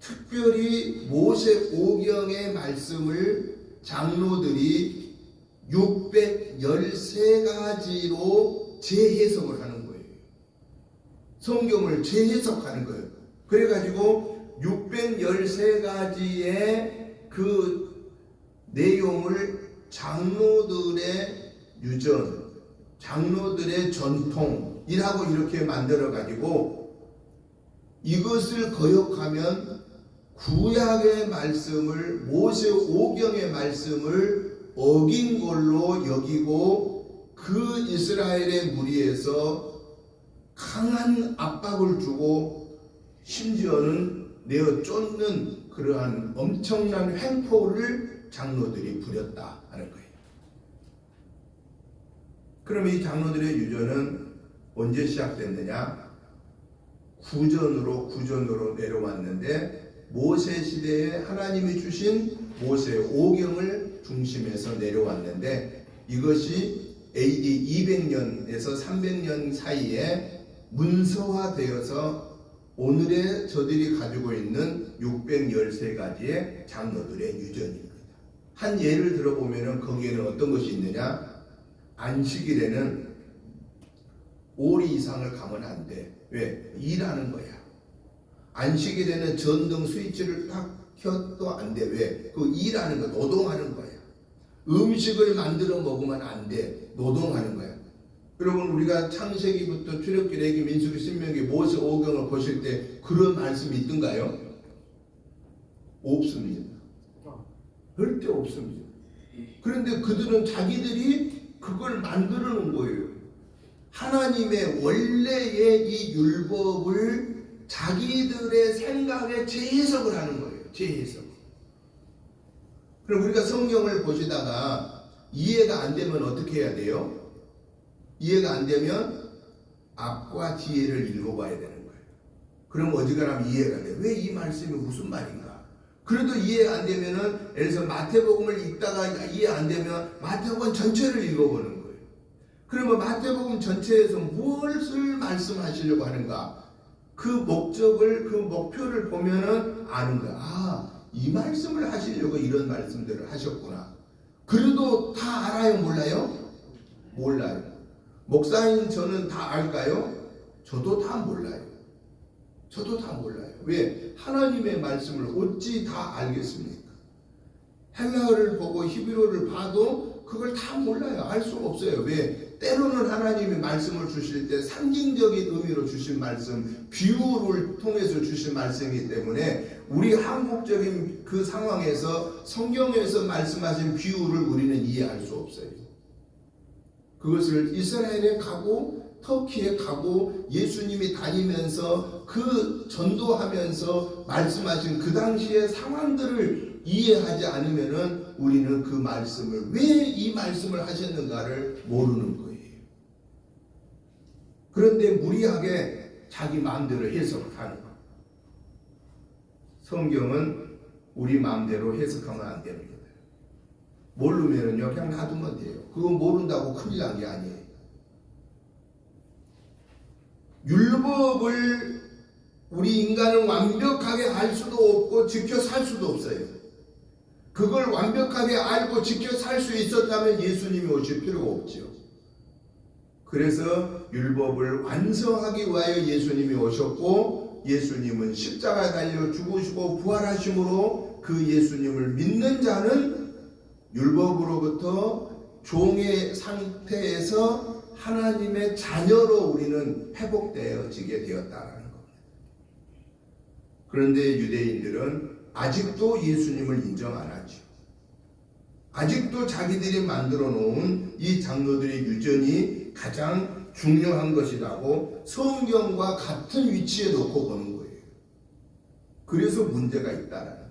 특별히 모세오경의 말씀을 장로들이 613가지로 가지고 재해석을 하는 거예요. 성경을 재해석하는 거예요. 그래가지고 613가지의 그 내용을 장로들의 유전, 장로들의 전통이라고 이렇게 만들어가지고 이것을 거역하면 구약의 말씀을, 모세 오경의 말씀을 어긴 걸로 여기고 그 이스라엘의 무리에서 강한 압박을 주고 심지어는 내어 쫓는 그러한 엄청난 횡포를 장로들이 부렸다 하는 거예요. 그럼 이 장로들의 유전은 언제 시작됐느냐? 구전으로 내려왔는데 모세 시대에 하나님이 주신 모세 오경을 중심에서 내려왔는데 이것이 AD 200년에서 300년 사이에 문서화되어서 오늘의 저들이 가지고 있는 613가지의 장로들의 유전입니다. 한 예를 들어보면 거기에는 어떤 것이 있느냐? 안식일에는 오리 이상을 가면 안 돼. 왜? 일하는 거야. 안식일에는 전등 스위치를 딱 켜도 안 돼. 왜? 그 일하는 거, 노동하는 거야. 음식을 만들어 먹으면 안 돼. 노동하는 거야. 여러분, 우리가 창세기부터 출애굽기, 레위기, 민수기, 신명기, 모세 오경을 보실 때 그런 말씀이 있던가요? 없습니다. 절대 없습니다. 그런데 그들은 자기들이 그걸 만들어 놓은 거예요. 하나님의 원래의 이 율법을 자기들의 생각에 재해석을 하는 거예요. 재해석. 그럼 우리가 성경을 보시다가 이해가 안 되면 어떻게 해야 돼요? 이해가 안 되면 앞과 뒤에를 읽어봐야 되는 거예요. 그럼 어지간하면 이해가 돼요. 왜 이 말씀이 무슨 말인가? 그래도 이해가 안 되면은 예를 들어서 마태복음을 읽다가 이해 안 되면 마태복음 전체를 읽어보는 거예요. 그러면 마태복음 전체에서 무엇을 말씀하시려고 하는가? 그 목적을, 그 목표를 보면은 아는 거야. 아, 이 말씀을 하시려고 이런 말씀들을 하셨구나. 그래도 다 알아요? 몰라요? 몰라요. 목사인 저는 다 알까요? 저도 다 몰라요. 저도 다 몰라요. 왜? 하나님의 말씀을 어찌 다 알겠습니까? 헬라어를 보고 히브리어를 봐도 그걸 다 몰라요. 알 수가 없어요. 왜? 때로는 하나님이 말씀을 주실 때 상징적인 의미로 주신 말씀, 비유를 통해서 주신 말씀이기 때문에 우리 한국적인 그 상황에서 성경에서 말씀하신 비유를 우리는 이해할 수 없어요. 그것을 이스라엘에 가고 터키에 가고 예수님이 다니면서 그 전도하면서 말씀하신 그 당시의 상황들을 이해하지 않으면은 우리는 그 말씀을 왜 이 말씀을 하셨는가를 모르는 거예요. 그런데 무리하게 자기 마음대로 해석하는 거. 성경은 우리 마음대로 해석하면 안 됩니다. 모르면은요 그냥 놔두면 돼요. 그거 모른다고 큰일 난 게 아니에요. 율법을 우리 인간은 완벽하게 알 수도 없고 지켜 살 수도 없어요. 그걸 완벽하게 알고 지켜 살 수 있었다면 예수님이 오실 필요가 없죠. 그래서 율법을 완성하기 위하여 예수님이 오셨고 예수님은 십자가에 달려 죽으시고 부활하심으로 그 예수님을 믿는 자는 율법으로부터 종의 상태에서 하나님의 자녀로 우리는 회복되어지게 되었다라는 겁니다. 그런데 유대인들은 아직도 예수님을 인정 안 하죠. 아직도 자기들이 만들어 놓은 이 장로들의 유전이 가장 중요한 것이라고 성경과 같은 위치에 놓고 보는 거예요. 그래서 문제가 있다라는 거예요.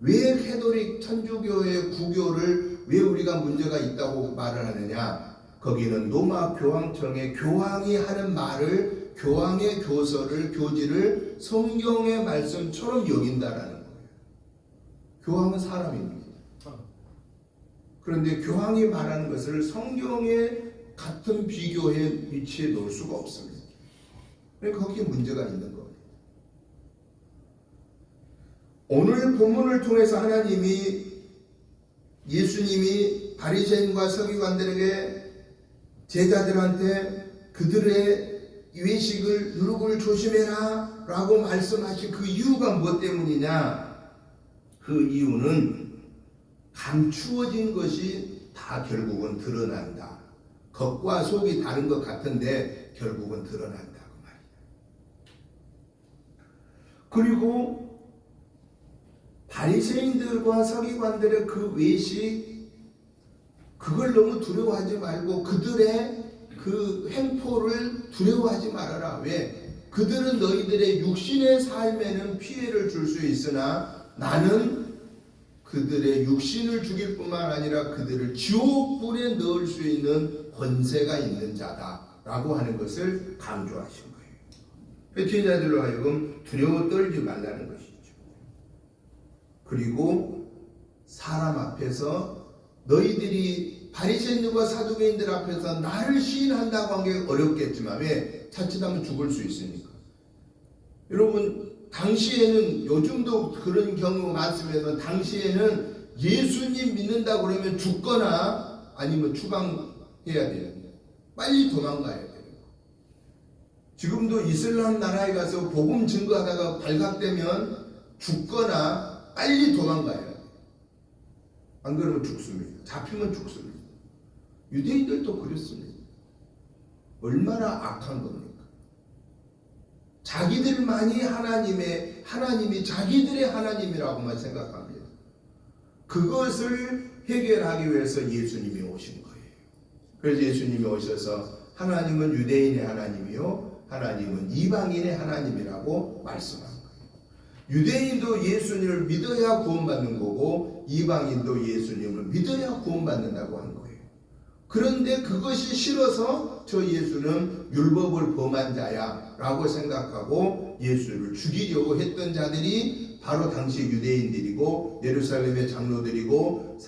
왜 캐톨릭 천주교의 구교를 왜 우리가 문제가 있다고 말을 하느냐? 거기는 로마 교황청의 교황이 하는 말을 교황의 교서를 교지를 성경의 말씀처럼 여긴다라는 거예요. 교황은 사람입니다. 그런데 교황이 말하는 것을 성경의 같은 비교의 위치에 놓을 수가 없습니다. 그러니까 거기에 문제가 있는 겁니다. 오늘 본문을 통해서 하나님이 예수님이 바리새인과 서기관들에게 제자들한테 그들의 외식을 누룩을 조심해라 라고 말씀하신 그 이유가 무엇 때문이냐? 그 이유는 감추어진 것이 다 결국은 드러난다. 겉과 속이 다른 것 같은데 결국은 드러난다고 말이야. 그리고 바리새인들과 서기관들의 그 외식, 그걸 너무 두려워하지 말고 그들의 그 행포를 두려워하지 말아라. 왜? 그들은 너희들의 육신의 삶에는 피해를 줄 수 있으나 나는 그들의 육신을 죽일 뿐만 아니라 그들을 지옥불에 넣을 수 있는 권세가 있는 자다라고 하는 것을 강조하신 거예요. 제자들로 하여금 두려워 떨지 말라는 것이죠. 그리고 사람 앞에서 너희들이 바리새인들과 사두개인들 앞에서 나를 시인한다고 한 게 어렵겠지만 왜? 자칫하면 죽을 수 있으니까. 여러분 당시에는, 요즘도 그런 경우가 많습니다. 당시에는 예수님 믿는다고 그러면 죽거나 아니면 추방해야 돼요. 빨리 도망가야 돼요. 지금도 이슬람 나라에 가서 복음 증거하다가 발각되면 죽거나 빨리 도망가야 돼요. 안 그러면 죽습니다. 잡히면 죽습니다. 유대인들도 그렇습니다. 얼마나 악한 겁니까? 자기들만이 하나님이 자기들의 하나님이라고만 생각합니다. 그것을 해결하기 위해서 예수님이 오신 거예요. 그래서 예수님이 오셔서 하나님은 유대인의 하나님이요 하나님은 이방인의 하나님이라고 말씀한 거예요. 유대인도 예수님을 믿어야 구원받는 거고 이방인도 예수님을 믿어야 구원받는다고 한 거예요. 그런데 그것이 싫어서 저 예수는 율법을 범한 자야 라고 생각하고 예수를 죽이려고 했던 자들이 바로 당시 유대인들이고 예루살렘의 장로들이고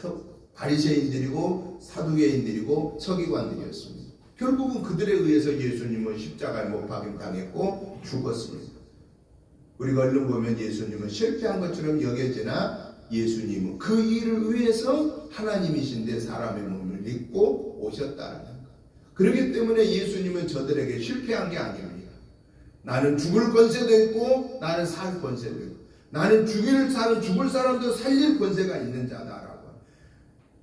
바리새인들이고 사두개인들이고 서기관들이었습니다. 결국은 그들에 의해서 예수님은 십자가에 못 박임당했고 죽었습니다. 우리가 얼른 보면 예수님은 실패한 것처럼 여겨지나 예수님은 그 일을 위해서 하나님이신데 사람의 몸을 입고 오셨다는 것. 그렇기 때문에 예수님은 저들에게 실패한 게 아닙니다. 나는 죽을 권세도 있고 나는 살 권세도 있고 나는 죽을 사람도 살릴 권세가 있는 자다라고.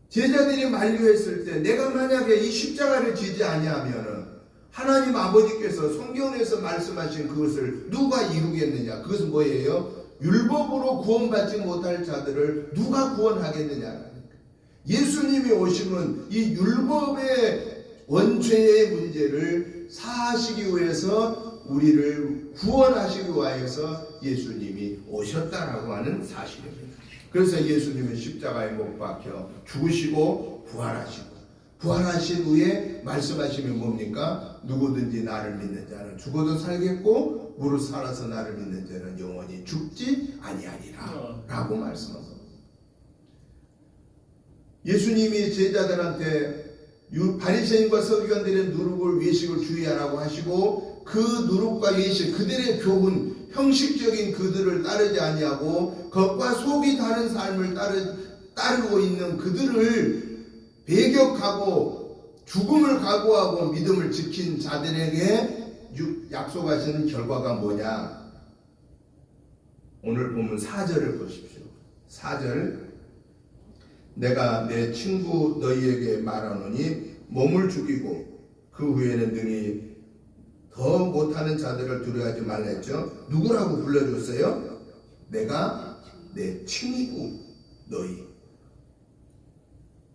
제자들이 만류했을 때 내가 만약에 이 십자가를 지지 아니하면은 하나님 아버지께서 성경에서 말씀하신 그것을 누가 이루겠느냐? 그것은 뭐예요? 율법으로 구원받지 못할 자들을 누가 구원하겠느냐라는 거예요. 예수님이 오시면 이 율법의 원죄의 문제를 사하시기 위해서 우리를 구원하시기 위하여서 예수님이 오셨다라고 하는 사실입니다. 그래서 예수님은 십자가에 못 박혀 죽으시고 부활하신 후에 말씀하시면 뭡니까? 누구든지 나를 믿는 자는 죽어도 살겠고 무릇 살아서 나를 믿는 자는 영원히 죽지 아니하리라 라고 말씀하셨습니다. 예수님이 제자들한테 바리새인과 서기관들의 누룩을 외식을 주의하라고 하시고 그 누룩과 외식 그들의 교훈 형식적인 그들을 따르지 아니하고 겉과 속이 다른 삶을 따르고 있는 그들을 배격하고 죽음을 각오하고 믿음을 지킨 자들에게 약속하시는 결과가 뭐냐? 오늘 보면 4절을 보십시오. 4절 내가 내 친구 너희에게 말하노니 몸을 죽이고 그 후에는 능히 더 못하는 자들을 두려워하지 말라 했죠. 누구라고 불러줬어요? 내가 내 친구 너희.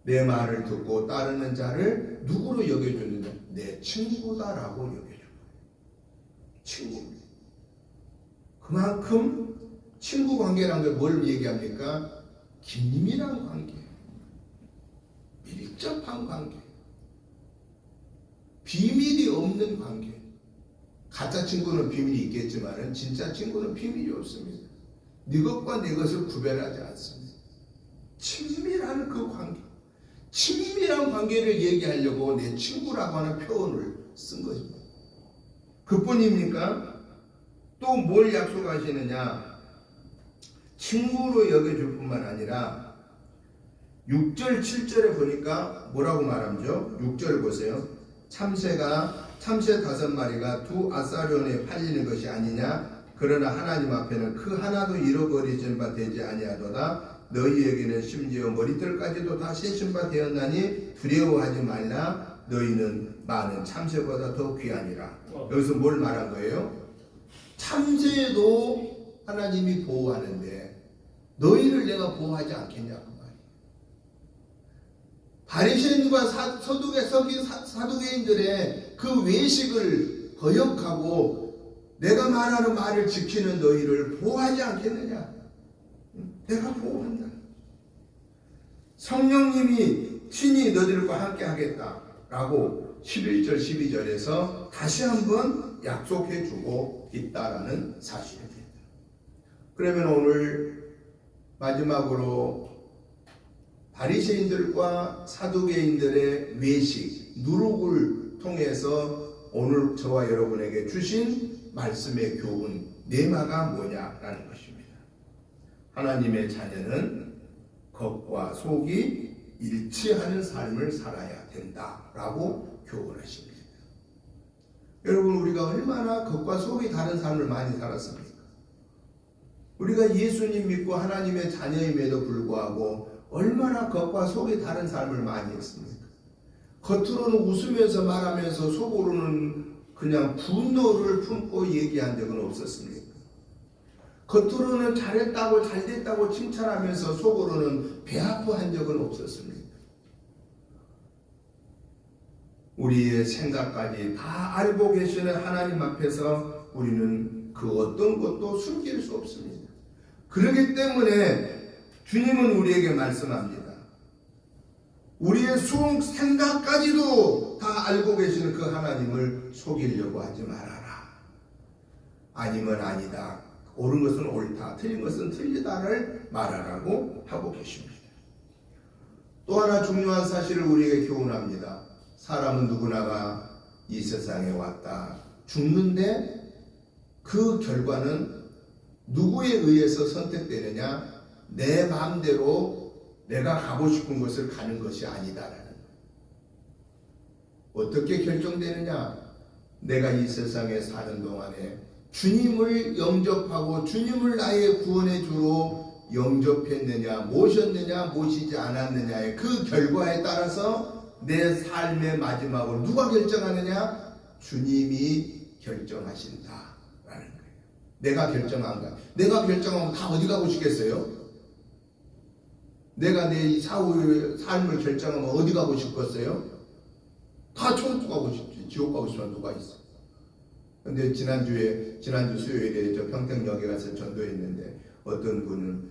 내 말을 듣고 따르는 자를 누구로 여겨줬느냐? 내 친구다라고 여겨줘요. 친구입니다. 그만큼 친구 관계라는 게 뭘 얘기합니까? 긴밀한 관계, 밀접한 관계, 비밀이 없는 관계. 가짜 친구는 비밀이 있겠지만 진짜 친구는 비밀이 없습니다. 네 것과 내 것을 구별하지 않습니다. 친밀한 그 관계, 친밀한 관계를 얘기하려고 내 친구라고 하는 표현을 쓴 것입니다. 그뿐입니까? 또 뭘 약속하시느냐? 친구로 여겨줄 뿐만 아니라 6절 7절에 보니까 뭐라고 말하죠? 6절 보세요. 참새 5마리가 두 아사리온에 팔리는 것이 아니냐? 그러나 하나님 앞에는 그 하나도 잃어버리진 바 되지 아니하도다. 너희에게는 심지어 머리털까지도 다 세신 바 되었나니 두려워하지 말라. 너희는 많은 참새보다 더 귀하니라. 여기서 뭘 말한 거예요? 참새도 하나님이 보호하는데 너희를 내가 보호하지 않겠냐 그 말이에요. 바리새인과 사두개인들의 그 외식을 거역하고 내가 말하는 말을 지키는 너희를 보호하지 않겠느냐? 내가 보호한다. 성령님이 친히 너희들과 함께 하겠다라고 11절 12절에서 다시 한번 약속해 주고 있다라는 사실입니다. 그러면 오늘 마지막으로 바리새인들과 사두개인들의 외식, 누룩을 통해서 오늘 저와 여러분에게 주신 말씀의 교훈, 내마가 뭐냐라는 것입니다. 하나님의 자녀는 겉과 속이 일치하는 삶을 살아야 된다라고 교훈하십니다. 여러분, 우리가 얼마나 겉과 속이 다른 삶을 많이 살았습니까? 우리가 예수님 믿고 하나님의 자녀임에도 불구하고 얼마나 겉과 속이 다른 삶을 많이 했습니까? 겉으로는 웃으면서 말하면서 속으로는 그냥 분노를 품고 얘기한 적은 없었습니까? 겉으로는 잘했다고 잘됐다고 칭찬하면서 속으로는 배 아파한 적은 없었습니까? 우리의 생각까지 다 알고 계시는 하나님 앞에서 우리는 그 어떤 것도 숨길 수 없습니다. 그렇기 때문에 주님은 우리에게 말씀합니다. 우리의 생각까지도 다 알고 계시는 그 하나님을 속이려고 하지 말아라. 아니면 아니다. 옳은 것은 옳다. 틀린 것은 틀리다를 말하라고 하고 계십니다. 또 하나 중요한 사실을 우리에게 교훈합니다. 사람은 누구나가 이 세상에 왔다. 죽는데 그 결과는 누구에 의해서 선택되느냐? 내 마음대로 내가 가고 싶은 것을 가는 것이 아니다라는 거예요. 어떻게 결정되느냐? 내가 이 세상에 사는 동안에 주님을 영접하고 주님을 나의 구원의 주로 영접했느냐, 모셨느냐, 모시지 않았느냐의 그 결과에 따라서 내 삶의 마지막을 누가 결정하느냐? 주님이 결정하신다라는 거예요. 내가 결정한 거야. 내가 결정하면 다 어디 가고 싶겠어요? 내가 내 사후의 삶을 결정하면 어디 가고 싶겠어요? 다 천국 가고 싶지. 지옥 가고 싶으면 누가 있어? 근데 지난주 수요일에 저 평택역에 가서 전도했는데 어떤 분은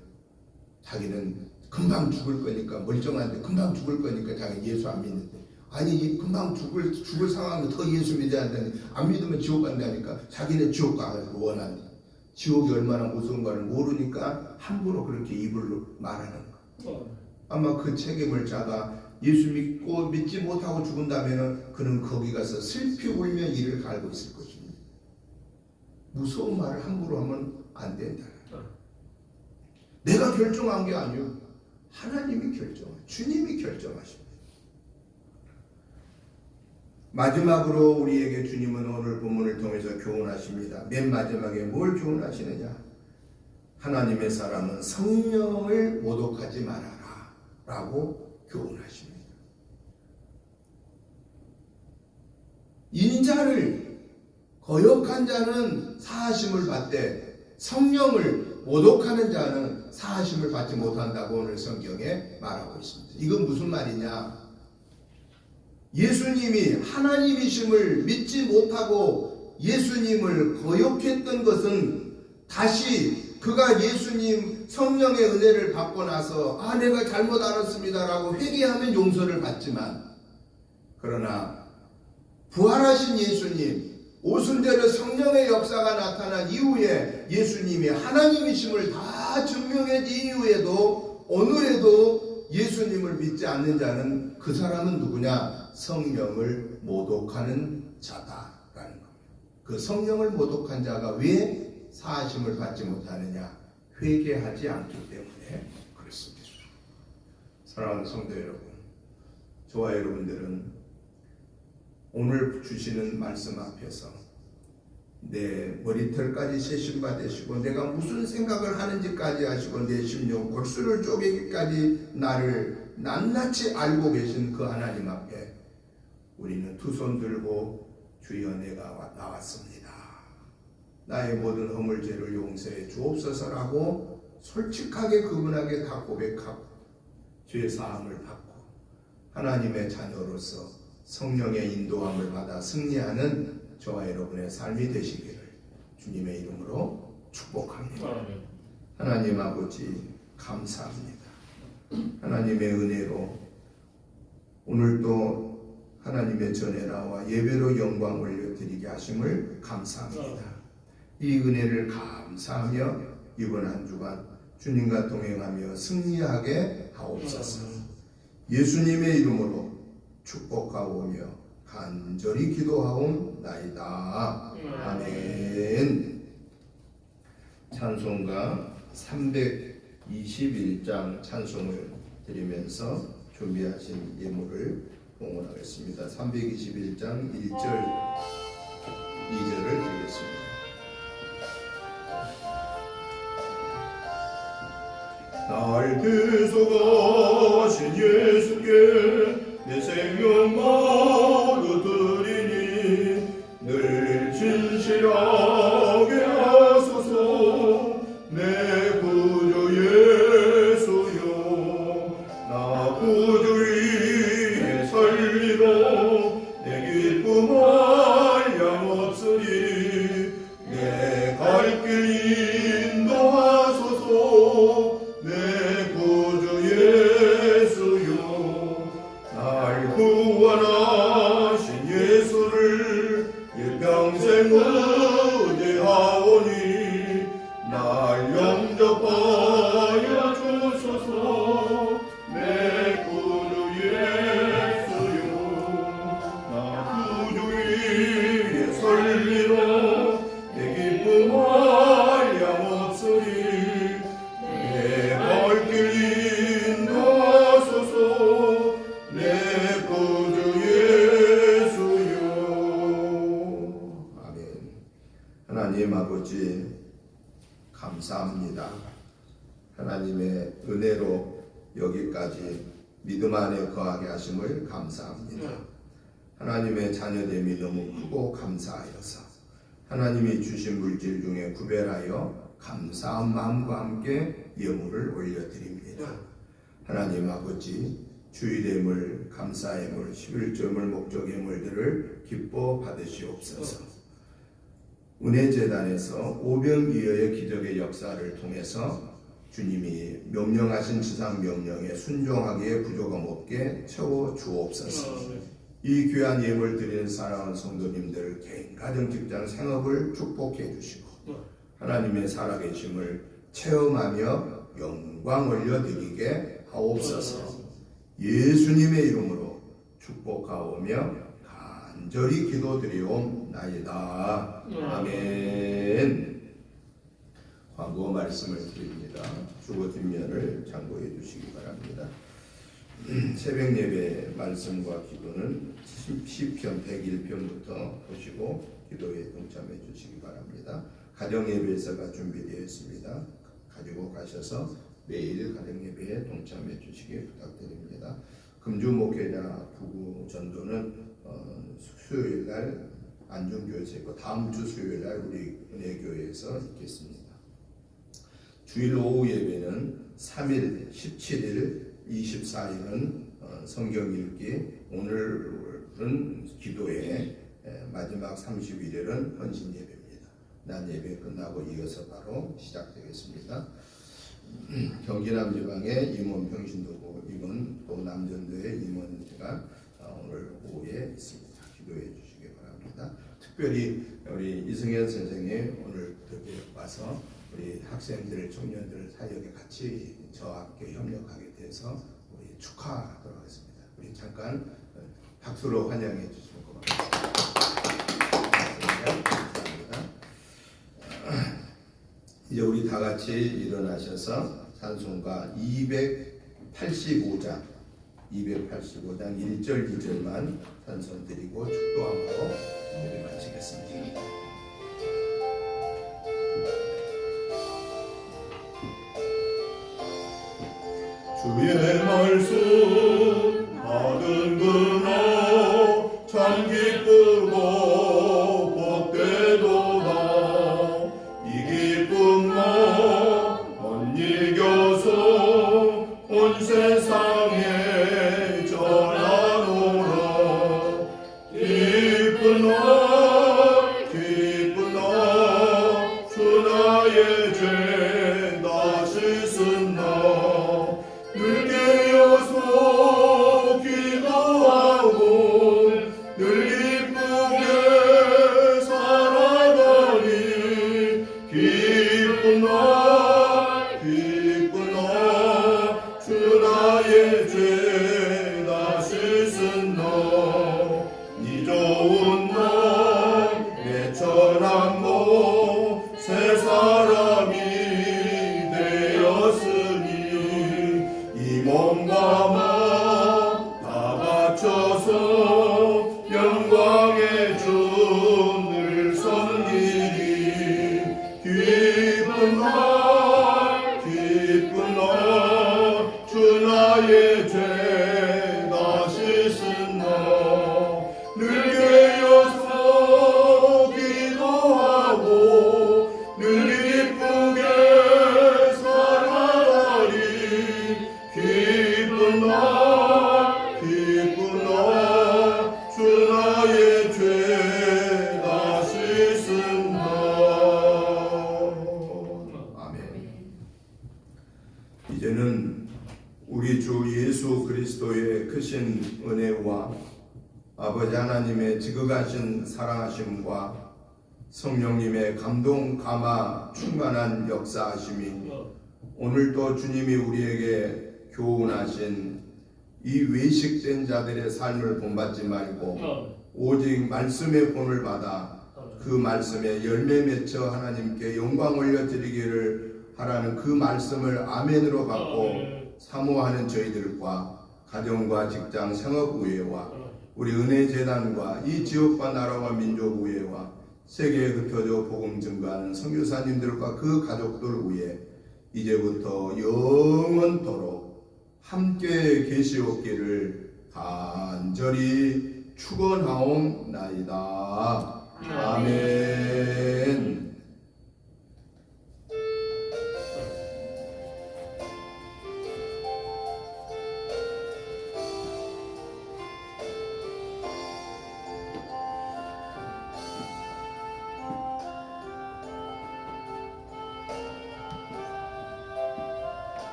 자기는 금방 죽을 거니까, 멀쩡한데 금방 죽을 거니까 자기 예수 안 믿는데, 아니 금방 죽을 상황에 더 예수 믿어야 한다니, 안 믿으면 지옥 간다니까 자기는 지옥 가가지고 원한다. 지옥이 얼마나 무서운 가를 모르니까 함부로 그렇게 입으로 말하는 거. 아마 그 책임을 자가 예수 믿고 믿지 못하고 죽은다면 그는 거기 가서 슬피 울며 이를 갈고 있을 것입니다. 무서운 말을 함부로 하면 안 된다. 내가 결정한 게 아니요, 하나님이 주님이 결정하십니다. 마지막으로 우리에게 주님은 오늘 본문을 통해서 교훈하십니다. 맨 마지막에 뭘 교훈하시느냐? 하나님의 사람은 성령을 모독하지 말아라 라고 교훈하십니다. 인자를 거역한 자는 사하심을 받되 성령을 모독하는 자는 사하심을 받지 못한다고 오늘 성경에 말하고 있습니다. 이건 무슨 말이냐? 예수님이 하나님이심을 믿지 못하고 예수님을 거역했던 것은 다시 그가 예수님 성령의 은혜를 받고 나서 내가 잘못 알았습니다라고 회개하면 용서를 받지만, 그러나 부활하신 예수님, 오순절에 성령의 역사가 나타난 이후에 예수님이 하나님이심을 다 증명해 준 이후에도 오늘에도 예수님을 믿지 않는 자는 그 사람은 누구냐? 성령을 모독하는 자다라는 겁니다. 그 성령을 모독한 자가 왜 사하심을 받지 못하느냐? 회개하지 않기 때문에 그렇습니다. 사랑하는 성도 여러분, 저와 여러분들은 오늘 주시는 말씀 앞에서 내 머리털까지 세심바 되시고 내가 무슨 생각을 하는지까지 하시고 내 심령 골수를 쪼개기까지 나를 낱낱이 알고 계신 그 하나님 앞에 우리는 두 손 들고 주여 내가 나왔습니다. 나의 모든 허물죄를 용서해 주옵소서라고 솔직하게 그분에게 다 고백하고 죄 사함을 받고 하나님의 자녀로서 성령의 인도함을 받아 승리하는 저와 여러분의 삶이 되시기를 주님의 이름으로 축복합니다. 하나님 아버지 감사합니다. 하나님의 은혜로 오늘도 하나님의 전에 나와 예배로 영광 올려드리게 하심을 감사합니다. 이 은혜를 감사하며 이번 한 주간 주님과 동행하며 승리하게 하옵소서. 예수님의 이름으로 축복하오며 간절히 기도하옵나이다. 아멘. 찬송가 321장 찬송을 드리면서 준비하신 예물을 봉헌하겠습니다. 321장 1절 2절을 드리겠습니다. 날 대속하신 예수께 내 생명마저 드리니 늘 진실하게 하소서. 내 구주 예수여 나 구주 위에 살리러 내 기쁨 한량없으니 내 갈 길 인도하소서. 내 구주 예수여 날 구원하신 예수를 일평생 의지하오니 날 영접하여 주소서. 내 구주 예수여 나 구주 위에 설리러 내 기쁨 한량없으니 갈 길 인도하소서. 내 구주 예수여. 아멘. 하나님 아버지 감사합니다. 하나님의 은혜로 여기까지 믿음 안에 거하게 하심을 감사합니다. 하나님의 자녀됨이 너무 크고 감사하여서 하나님이 주신 물질 중에 구별하여 감사한 마음과 함께 예물을 올려드립니다. 하나님 아버지 주일예물, 감사예물, 11조물, 목적예물들을 기뻐 받으시옵소서. 은혜재단에서 오병이어의 기적의 역사를 통해서 주님이 명령하신 지상 명령에 순종하기에 부족함 없게 채워 주옵소서. 이 귀한 예물 드리는 사랑하는 성도님들 개인, 가정, 직장, 생업을 축복해 주시고 하나님의 살아계심을 체험하며 영광 올려드리게 하옵소서. 예수님의 이름으로 축복하오며 간절히 기도드리옵나이다. 아멘. 광고 말씀을 드립니다. 주보 뒷면을 참고해 주시기 바랍니다. 새벽 예배 말씀과 기도는 시편 101편부터 보시고 기도에 동참해 주시기 바랍니다. 가정 예배사가 준비되어 있습니다. 가지고 가셔서 매일 가정 예배에 동참해 주시기 부탁드립니다. 금주 목회자 부부 전도는 수요일 날 안중교회에서 있고 다음 주 수요일 날 우리 은혜교회에서 있겠습니다. 주일 오후 예배는 3일, 17일, 24일은 성경 읽기, 오늘은 기도회, 마지막 30일은 헌신 예배입니다. 낮 예배 끝나고 이어서 바로 시작되겠습니다. 경기남 지방의 임원 평신도고 임원 또 남전도의 임원회가 오늘 오후에 있습니다. 기도해 주시기 바랍니다. 특별히 우리 이승현 선생님 오늘 이렇게 와서 우리 학생들, 청년들 사역에 같이 저와 함께 협력하게 돼서 우리 축하하도록 하겠습니다. 우리 잠깐 박수로 환영해 주시면 고맙습니다. 감사합니다. 이제 우리 다 같이 일어나셔서 찬송가 285장 285장 1절 2절만 찬송드리고 축도함으로 예배 마치겠습니다. 주의 말씀 받은 그날 참 기쁘고 복되도다. 이 기쁨만 못 이겨서 온 세상에 전하노라. 기쁜 날 주 나의 죄 다 씻은다. 늘 깨어서 기도하고 늘 기쁘게 살아가니 기쁜 날 주 나의 죄 다 씻은다. 이 좋은 날 내 천한모 새 사람이 되었으니 이 몸과 마음 다 바쳐서 영광의 주를 섬기리. 기쁜 날 주 나의 죄 다 씻은다. 늘 깨어서 기도하고 늘 기쁘게 살아가리. 기쁜 날 주 나의 죄 다 씻은다. 아멘. 이제는 우리 주 예수 그리스도의 크신 은혜와 아버지 하나님의 지극하신 사랑하심과 성령님의 감동 감화 충만한 역사하심이 오늘도 주님이 우리에게 교훈하신 이 외식된 자들의 삶을 본받지 말고 오직 말씀의 본을 받아 그 말씀에 열매 맺혀 하나님께 영광 올려드리기를 하라는 그 말씀을 아멘으로 받고 사모하는 저희들과 가정과 직장 생업의회와 우리 은혜재단과 이 지역과 나라와 민족의회와 세계에 흩어져 복음 증거하는 선교사님들과 그 가족들 위해 이제부터 영원토록 함께 계시옵기를 간절히 축원하옵나이다. 아멘.